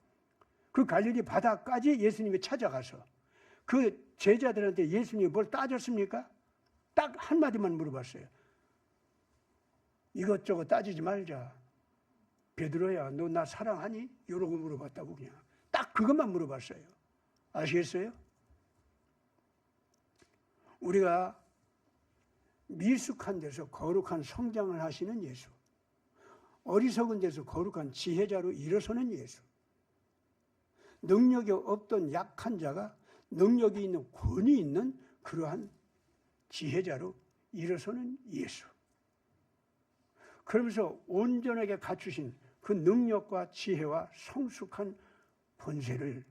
S1: 그 갈릴리 바다까지 예수님이 찾아가서 그 제자들한테 예수님이 뭘 따졌습니까? 딱 한마디만 물어봤어요. 이것저것 따지지 말자. 베드로야, 너 나 사랑하니? 이러고 물어봤다고 그냥. 딱 그것만 물어봤어요. 아시겠어요? 우리가 미숙한 데서 거룩한 성장을 하시는 예수, 어리석은 데서 거룩한 지혜자로 일어서는 예수, 능력이 없던 약한 자가 능력이 있는 권위 있는 그러한 지혜자로 일어서는 예수. 그러면서 온전하게 갖추신 그 능력과 지혜와 성숙한 권세를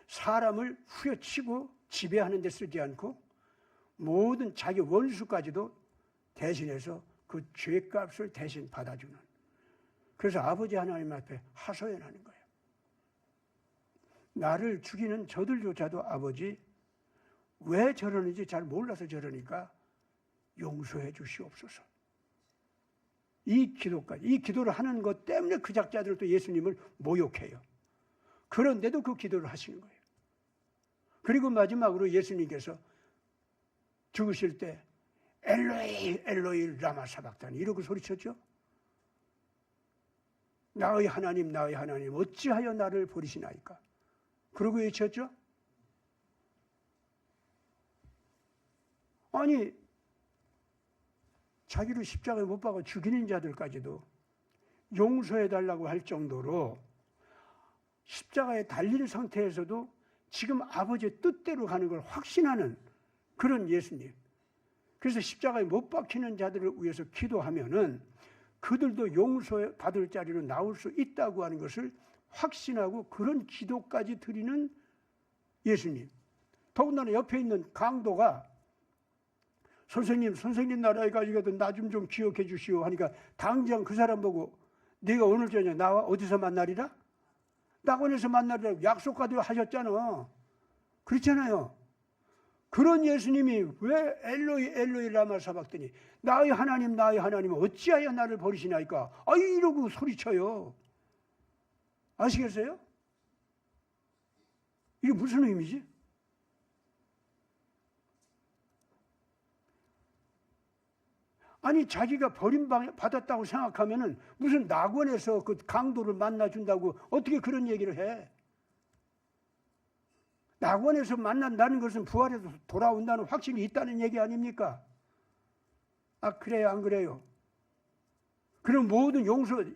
S1: 사람을 후려치고 지배하는 데 쓰지 않고 모든 자기 원수까지도 대신해서 그 죄값을 대신 받아주는, 그래서 아버지 하나님 앞에 하소연하는 거예요. 나를 죽이는 저들조차도 아버지 왜 저러는지 잘 몰라서 저러니까 용서해 주시옵소서. 이 기도까지, 이 기도를 하는 것 때문에 그 작자들도 예수님을 모욕해요. 그런데도 그 기도를 하시는 거예요. 그리고 마지막으로 예수님께서 죽으실 때 엘로이 엘로이 라마 사박다니 이러고 소리쳤죠. 나의 하나님 나의 하나님 어찌하여 나를 버리시나이까. 그러고 외쳤죠. 아니 자기를 십자가에 못 박아 죽이는 자들까지도 용서해달라고 할 정도로 십자가에 달린 상태에서도 지금 아버지의 뜻대로 가는 걸 확신하는 그런 예수님. 그래서 십자가에 못 박히는 자들을 위해서 기도하면은 그들도 용서받을 자리로 나올 수 있다고 하는 것을 확신하고 그런 기도까지 드리는 예수님. 더군다나 옆에 있는 강도가 선생님 나라에 가지거든 나 좀 기억해 주시오 하니까 당장 그 사람 보고 네가 오늘 저녁 나와 어디서 만나리라? 낙원에서 만나리라고 약속하듯 하셨잖아. 그렇잖아요. 그런 예수님이 왜 엘로이 엘로이 라마 사박더니 나의 하나님 어찌하여 나를 버리시나이까. 이러고 소리쳐요. 아시겠어요? 이게 무슨 의미지? 아니 자기가 버림받았다고 생각하면은 무슨 낙원에서 그 강도를 만나준다고 어떻게 그런 얘기를 해? 낙원에서 만난다는 것은 부활해서 돌아온다는 확신이 있다는 얘기 아닙니까? 그래요 안 그래요? 그럼 모든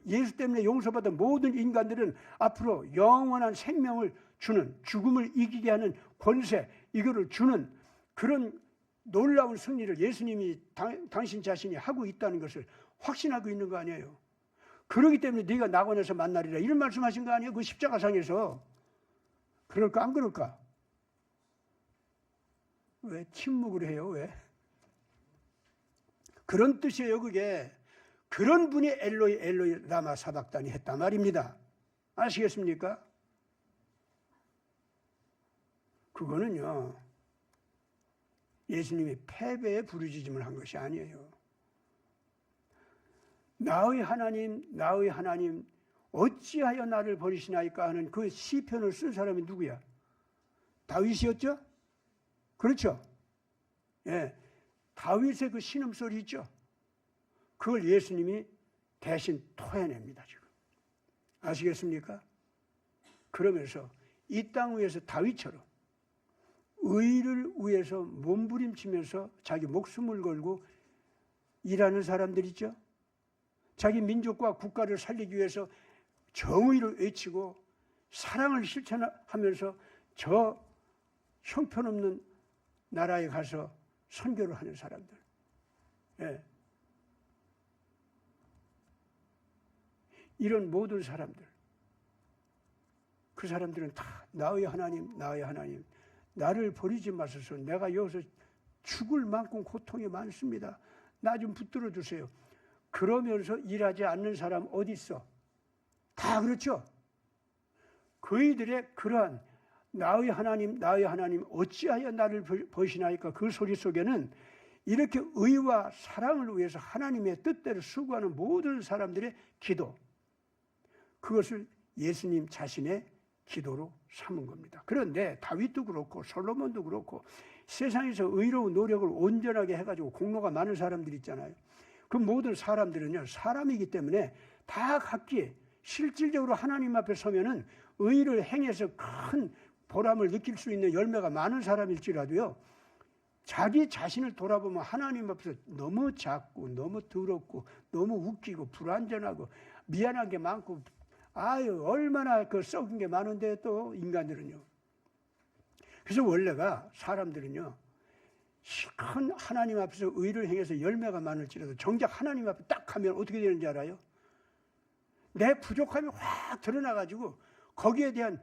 S1: 예수 때문에 용서받은 모든 인간들은 앞으로 영원한 생명을 주는, 죽음을 이기게 하는 권세, 이거를 주는 그런 놀라운 승리를 예수님이 당신 자신이 하고 있다는 것을 확신하고 있는 거 아니에요. 그렇기 때문에 네가 낙원에서 만나리라 이런 말씀하신 거 아니에요? 그 십자가상에서. 그럴까 안 그럴까? 왜 침묵을 해요? 왜? 그런 뜻이에요 그게. 그런 분이 엘로이 엘로이 라마 사박다니 했단 말입니다. 아시겠습니까? 그거는요 예수님이 패배의 부르짖음을 한 것이 아니에요. 나의 하나님 어찌하여 나를 버리시나이까 하는 그 시편을 쓴 사람이 누구야? 다윗이었죠? 그렇죠? 예, 다윗의 그 신음소리 있죠? 그걸 예수님이 대신 토해냅니다 지금. 아시겠습니까? 그러면서 이 땅 위에서 다윗처럼 의를 위해서 몸부림치면서 자기 목숨을 걸고 일하는 사람들 있죠? 자기 민족과 국가를 살리기 위해서 정의를 외치고 사랑을 실천하면서 저 형편없는 나라에 가서 선교를 하는 사람들. 예. 이런 모든 사람들. 그 사람들은 다 나의 하나님 나를 버리지 마소서. 내가 여기서 죽을 만큼 고통이 많습니다. 나 좀 붙들어 주세요. 그러면서 일하지 않는 사람 어디 있어? 다 그렇죠? 그이들의 그러한 나의 하나님 어찌하여 나를 버리시나이까 그 소리 속에는 이렇게 의와 사랑을 위해서 하나님의 뜻대로 수고하는 모든 사람들의 기도, 그것을 예수님 자신의 기도로 삼은 겁니다. 그런데 다윗도 그렇고 솔로몬도 그렇고 세상에서 의로운 노력을 온전하게 해가지고 공로가 많은 사람들 있잖아요. 그 모든 사람들은요, 사람이기 때문에 다 각기 실질적으로 하나님 앞에 서면은 의를 행해서 큰 보람을 느낄 수 있는 열매가 많은 사람일지라도요, 자기 자신을 돌아보면 하나님 앞에서 너무 작고 너무 더럽고 너무 웃기고 불완전하고 미안한 게 많고 아유 얼마나 그 썩은 게 많은데 또 인간들은요. 그래서 원래가 사람들은요, 큰 하나님 앞에서 의를 행해서 열매가 많을지라도 정작 하나님 앞에 딱 하면 어떻게 되는지 알아요? 내 부족함이 확 드러나가지고 거기에 대한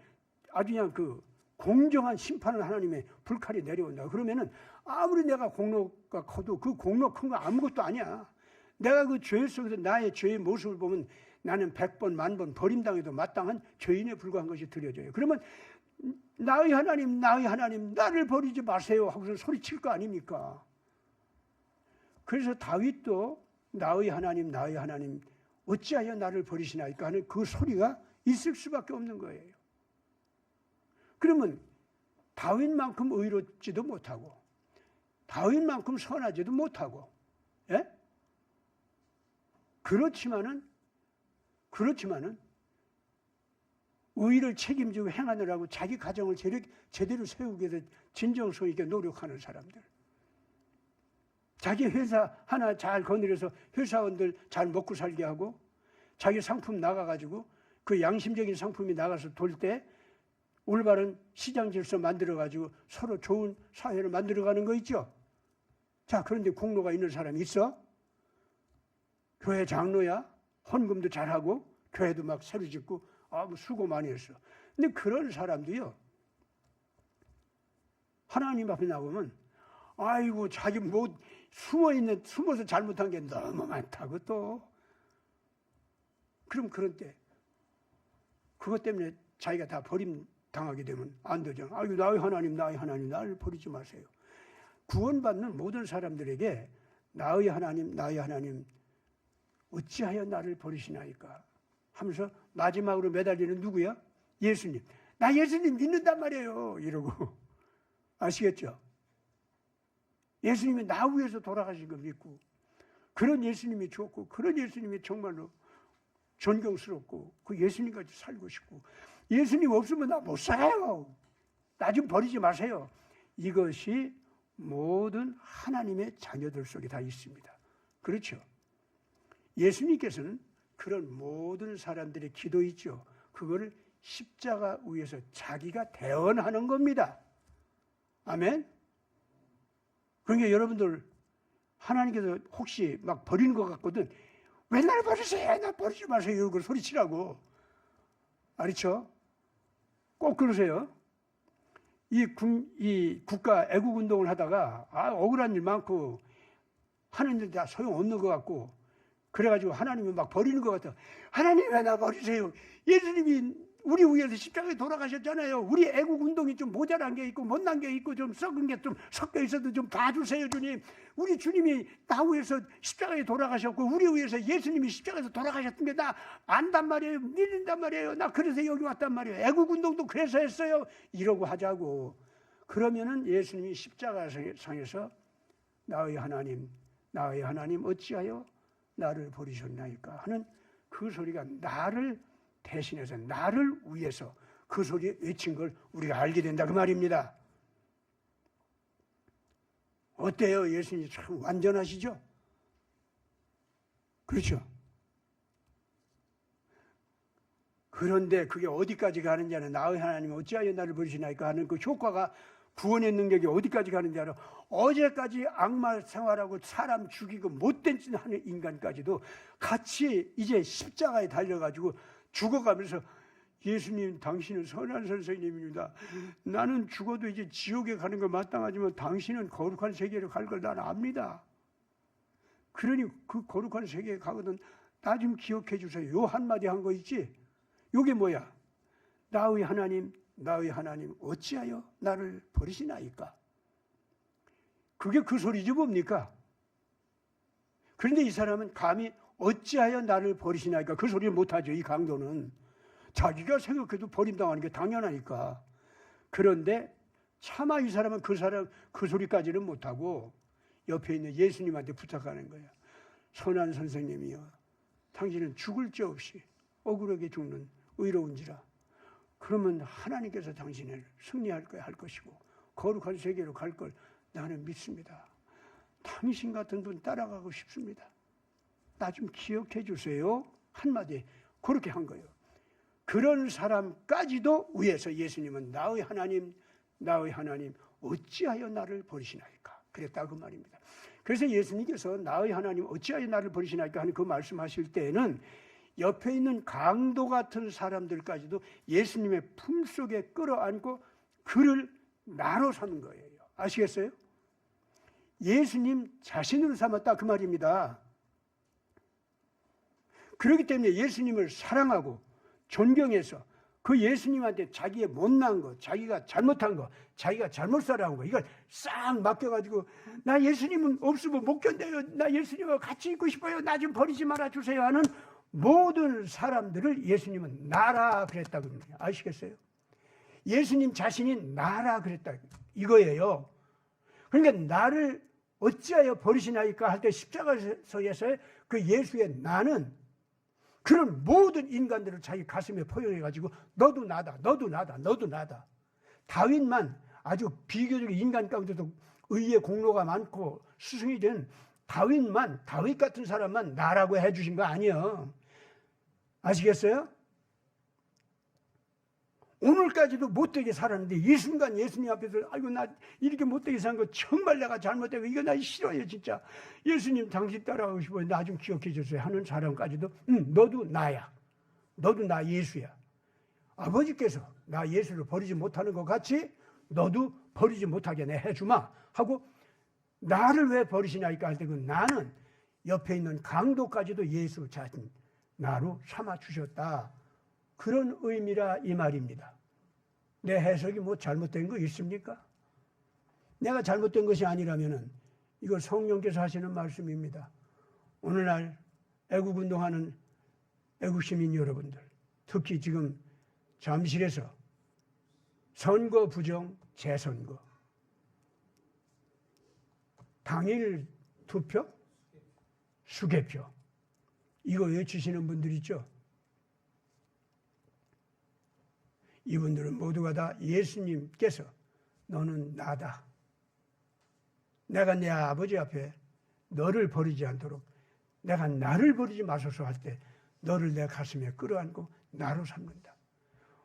S1: 아주 그냥 그 공정한 심판을 하나님의 불칼이 내려온다. 그러면은 아무리 내가 공로가 커도 그 공로 큰 거 아무것도 아니야. 내가 그 죄 속에서 나의 죄의 모습을 보면 나는 100번, 10,000번 버림당해도 마땅한 죄인에 불과한 것이 드려져요. 그러면 나의 하나님, 나의 하나님, 나를 버리지 마세요 하고서 소리칠 거 아닙니까? 그래서 다윗도 나의 하나님, 나의 하나님, 어찌하여 나를 버리시나이까 하는 그 소리가 있을 수밖에 없는 거예요. 그러면 다윗만큼 의롭지도 못하고 다윗만큼 선하지도 못하고, 예? 그렇지만은 의를 책임지고 행하느라고 자기 가정을 제대로 세우기 위해서 진정성 있게 노력하는 사람들, 자기 회사 하나 잘 거느려서 회사원들 잘 먹고 살게 하고 자기 상품 나가가지고 그 양심적인 상품이 나가서 돌 때 올바른 시장 질서 만들어가지고 서로 좋은 사회를 만들어가는 거 있죠. 자, 그런데 공로가 있는 사람이 있어? 교회 장로야? 헌금도 잘하고 교회도 막 새로 짓고 뭐 수고 많이 했어. 근데 그런 사람도요, 하나님 앞에 나오면 아이고 자기 뭐 숨어서 잘못한 게 너무 많다고 또. 그럼 그런 때 그것 때문에 자기가 다 버림당하게 되면 안 되죠. 아이고 나의 하나님 나를 버리지 마세요. 구원받는 모든 사람들에게 나의 하나님 어찌하여 나를 버리시나이까 하면서 마지막으로 매달리는 누구야? 예수님. 나 예수님 믿는단 말이에요 이러고. 아시겠죠? 예수님이 나 위해서 돌아가신 거 믿고, 그런 예수님이 좋고 그런 예수님이 정말로 존경스럽고 그 예수님같이 살고 싶고, 예수님 없으면 나 못 살아요, 나 좀 버리지 마세요. 이것이 모든 하나님의 자녀들 속에 다 있습니다. 그렇죠? 예수님께서는 그런 모든 사람들의 기도 있죠. 그거를 십자가 위에서 자기가 대언하는 겁니다. 아멘? 그러니까 여러분들 하나님께서 혹시 막 버리는 것 같거든, 왜 날 버리세요? 나 버리지 마세요 이런 걸 소리치라고. 알죠? 꼭 그러세요. 이 국가 애국운동을 하다가 억울한 일 많고 하는 일 다 소용없는 것 같고 그래가지고 하나님이 막 버리는 것 같아. 하나님 왜 나 버리세요? 예수님이 우리 위해서 십자가에 돌아가셨잖아요. 우리 애국운동이 좀 모자란 게 있고 못난 게 있고 좀 썩은 게 좀 섞여 있어도 좀 봐주세요 주님. 우리 주님이 나 위해서 십자가에 돌아가셨고 우리 위해서 예수님이 십자가에서 돌아가셨던 게 나 안단 말이에요. 믿는단 말이에요. 나 그래서 여기 왔단 말이에요. 애국운동도 그래서 했어요. 이러고 하자고. 그러면은 예수님이 십자가상에서 나의 하나님 어찌하여 나를 버리셨나이까 하는 그 소리가 나를 대신해서 나를 위해서 그 소리에 외친 걸 우리가 알게 된다 그 말입니다. 어때요? 예수님이 참 완전하시죠? 그렇죠? 그런데 그게 어디까지 가는지 알아? 나의 하나님 어찌하여 나를 버리시나이까 하는 그 효과가, 구원의 능력이 어디까지 가는지 알아? 어제까지 악마 생활하고 사람 죽이고 못된 짓 하는 인간까지도 같이 이제 십자가에 달려가지고 죽어가면서 예수님 당신은 선한 선생님입니다. 나는 죽어도 이제 지옥에 가는 거 마땅하지만 당신은 거룩한 세계로 갈 걸 나는 압니다. 그러니 그 거룩한 세계에 가거든 나 좀 기억해 주세요. 요 한마디 한 거 있지? 요게 뭐야? 나의 하나님 어찌하여 나를 버리시나이까? 그게 그 소리지 뭡니까? 그런데 이 사람은 감히 어찌하여 나를 버리시나이까 그 소리를 못하죠. 이 강도는 자기가 생각해도 버림당하는 게 당연하니까. 그런데 차마 이 사람은 그 소리까지는 못하고 옆에 있는 예수님한테 부탁하는 거야. 선한 선생님이여, 당신은 죽을 죄 없이 억울하게 죽는 의로운지라. 그러면 하나님께서 당신을 승리할 거야 할 것이고 거룩한 세계로 갈 걸 나는 믿습니다. 당신 같은 분 따라가고 싶습니다. 나 좀 기억해 주세요. 한마디 그렇게 한 거예요. 그런 사람까지도 위에서 예수님은 나의 하나님 어찌하여 나를 버리시나이까 그랬다 그 말입니다. 그래서 예수님께서 나의 하나님 어찌하여 나를 버리시나이까 하는 그 말씀하실 때에는 옆에 있는 강도 같은 사람들까지도 예수님의 품속에 끌어안고 그를 나로 삼은 거예요. 아시겠어요? 예수님 자신으로 삼았다 그 말입니다. 그렇기 때문에 예수님을 사랑하고 존경해서 그 예수님한테 자기의 못난 거, 자기가 잘못한 거, 자기가 잘못 살아온 거 이걸 싹 맡겨가지고 나 예수님은 없으면 못 견뎌요. 나 예수님과 같이 있고 싶어요. 나 좀 버리지 말아주세요 하는 모든 사람들을 예수님은 나라 그랬다고 합니다. 아시겠어요? 예수님 자신이 나라 그랬다 이거예요. 그러니까 나를 어찌하여 버리시나이까 할 때 십자가에서의 그 예수의 나는 그런 모든 인간들을 자기 가슴에 포용해가지고 너도 나다, 너도 나다, 너도 나다. 다윗만 아주 비교적 인간 가운데도 의의 공로가 많고 스승이 된 다윗 같은 사람만 나라고 해주신 거 아니에요. 아시겠어요? 오늘까지도 못되게 살았는데 이 순간 예수님 앞에서 아이고 나 이렇게 못되게 산 거 정말 내가 잘못되고 이거 나 싫어요 진짜. 예수님 당신 따라가고 싶어요. 나 좀 기억해 주세요 하는 사람까지도 너도 나야. 너도 나 예수야. 아버지께서 나 예수를 버리지 못하는 것 같이 너도 버리지 못하게 내 해주마 하고 나를 왜 버리시나이까 할 때 그 나는 옆에 있는 강도까지도 예수 자신 나로 삼아 주셨다. 그런 의미라 이 말입니다. 내 해석이 뭐 잘못된 거 있습니까? 내가 잘못된 것이 아니라면은 이거 성령께서 하시는 말씀입니다. 오늘날 애국운동하는 애국시민 여러분들, 특히 지금 잠실에서 선거 부정 재선거, 당일 투표, 수개표 이거 외치시는 분들 있죠? 이분들은 모두가 다 예수님께서 너는 나다. 내가 내 아버지 앞에 너를 버리지 않도록 내가 나를 버리지 마소서 할 때 너를 내 가슴에 끌어안고 나로 삼는다.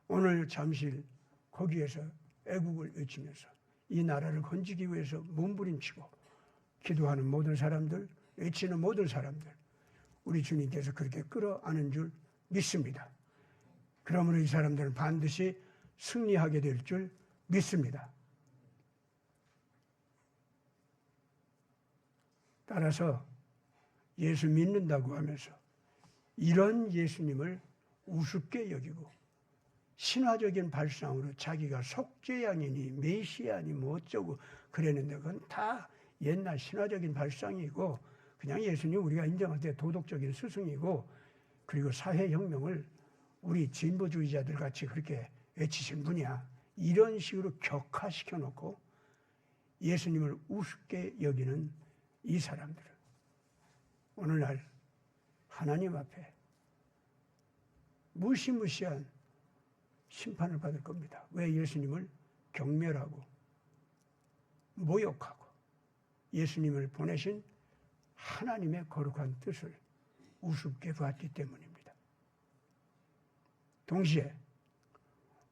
S1: 오늘 잠실 거기에서 애국을 외치면서 이 나라를 건지기 위해서 몸부림치고 기도하는 모든 사람들, 외치는 모든 사람들 우리 주님께서 그렇게 끌어안은 줄 믿습니다. 그러므로 이 사람들은 반드시 승리하게 될 줄 믿습니다. 따라서 예수 믿는다고 하면서 이런 예수님을 우습게 여기고 신화적인 발상으로 자기가 속죄양이니 메시아니 뭐 어쩌고 그랬는데 그건 다 옛날 신화적인 발상이고 그냥 예수님 우리가 인정할 때 도덕적인 스승이고 그리고 사회혁명을 우리 진보주의자들 같이 그렇게 외치신 분이야. 이런 식으로 격화시켜 놓고 예수님을 우습게 여기는 이 사람들은 오늘날 하나님 앞에 무시무시한 심판을 받을 겁니다. 왜 예수님을 경멸하고 모욕하고 예수님을 보내신 하나님의 거룩한 뜻을 우습게 봤기 때문입니다. 동시에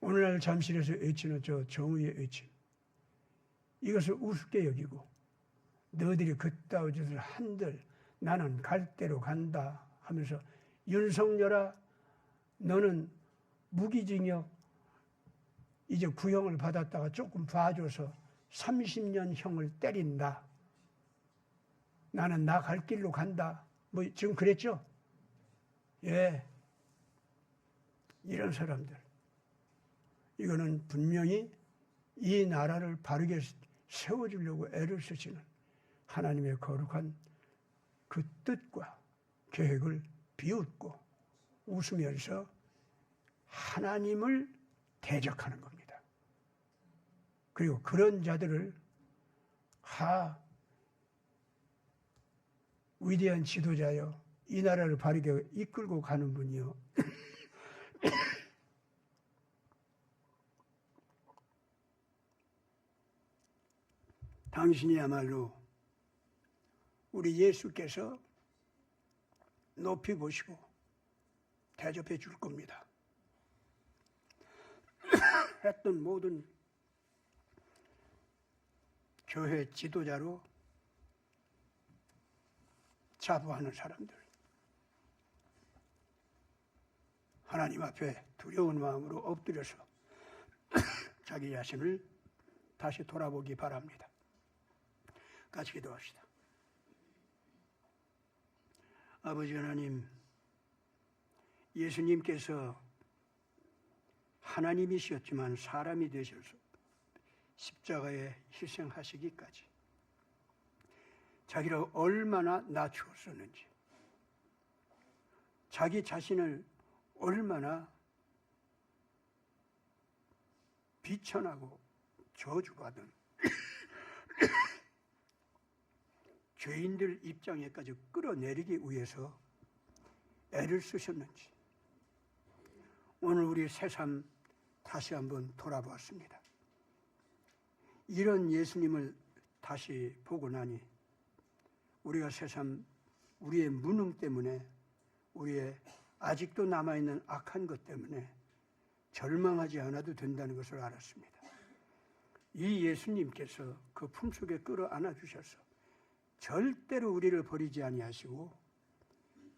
S1: 오늘날 잠실에서 외치는 저 정의의 외침 이것을 우습게 여기고 너희들이 그따위 짓을 한들 나는 갈 대로 간다 하면서 윤석열아 너는 무기징역 이제 구형을 받았다가 조금 봐줘서 30년 형을 때린다. 나는 나 갈 길로 간다. 뭐 지금 그랬죠? 예. 이런 사람들. 이거는 분명히 이 나라를 바르게 세워주려고 애를 쓰시는 하나님의 거룩한 그 뜻과 계획을 비웃고 웃으면서 하나님을 대적하는 겁니다. 그리고 그런 자들을 위대한 지도자요, 이 나라를 바르게 이끌고 가는 분이요. 당신이야말로 우리 예수께서 높이 보시고 대접해 줄 겁니다. 했던 모든 교회 지도자로 자부하는 사람들, 하나님 앞에 두려운 마음으로 엎드려서 자기 자신을 다시 돌아보기 바랍니다. 같이 기도합시다. 아버지 하나님, 예수님께서 하나님이셨지만 사람이 되셔서 십자가에 희생하시기까지 자기를 얼마나 낮추었었는지, 자기 자신을 얼마나 비천하고 저주받은 죄인들 입장에까지 끌어내리기 위해서 애를 쓰셨는지 오늘 우리 새삼 다시 한번 돌아보았습니다. 이런 예수님을 다시 보고 나니 우리가 새삼 우리의 무능 때문에, 우리의 아직도 남아있는 악한 것 때문에 절망하지 않아도 된다는 것을 알았습니다. 이 예수님께서 그 품속에 끌어안아 주셔서 절대로 우리를 버리지 아니하시고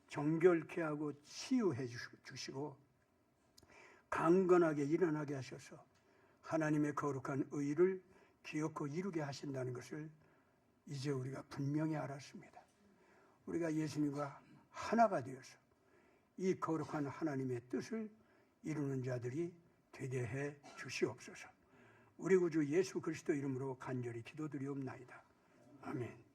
S1: 정결케 하고 치유해 주시고 강건하게 일어나게 하셔서 하나님의 거룩한 의를 기어코 이루게 하신다는 것을 이제 우리가 분명히 알았습니다. 우리가 예수님과 하나가 되어서 이 거룩한 하나님의 뜻을 이루는 자들이 되게 해 주시옵소서. 우리 구주 예수 그리스도 이름으로 간절히 기도드리옵나이다. 아멘.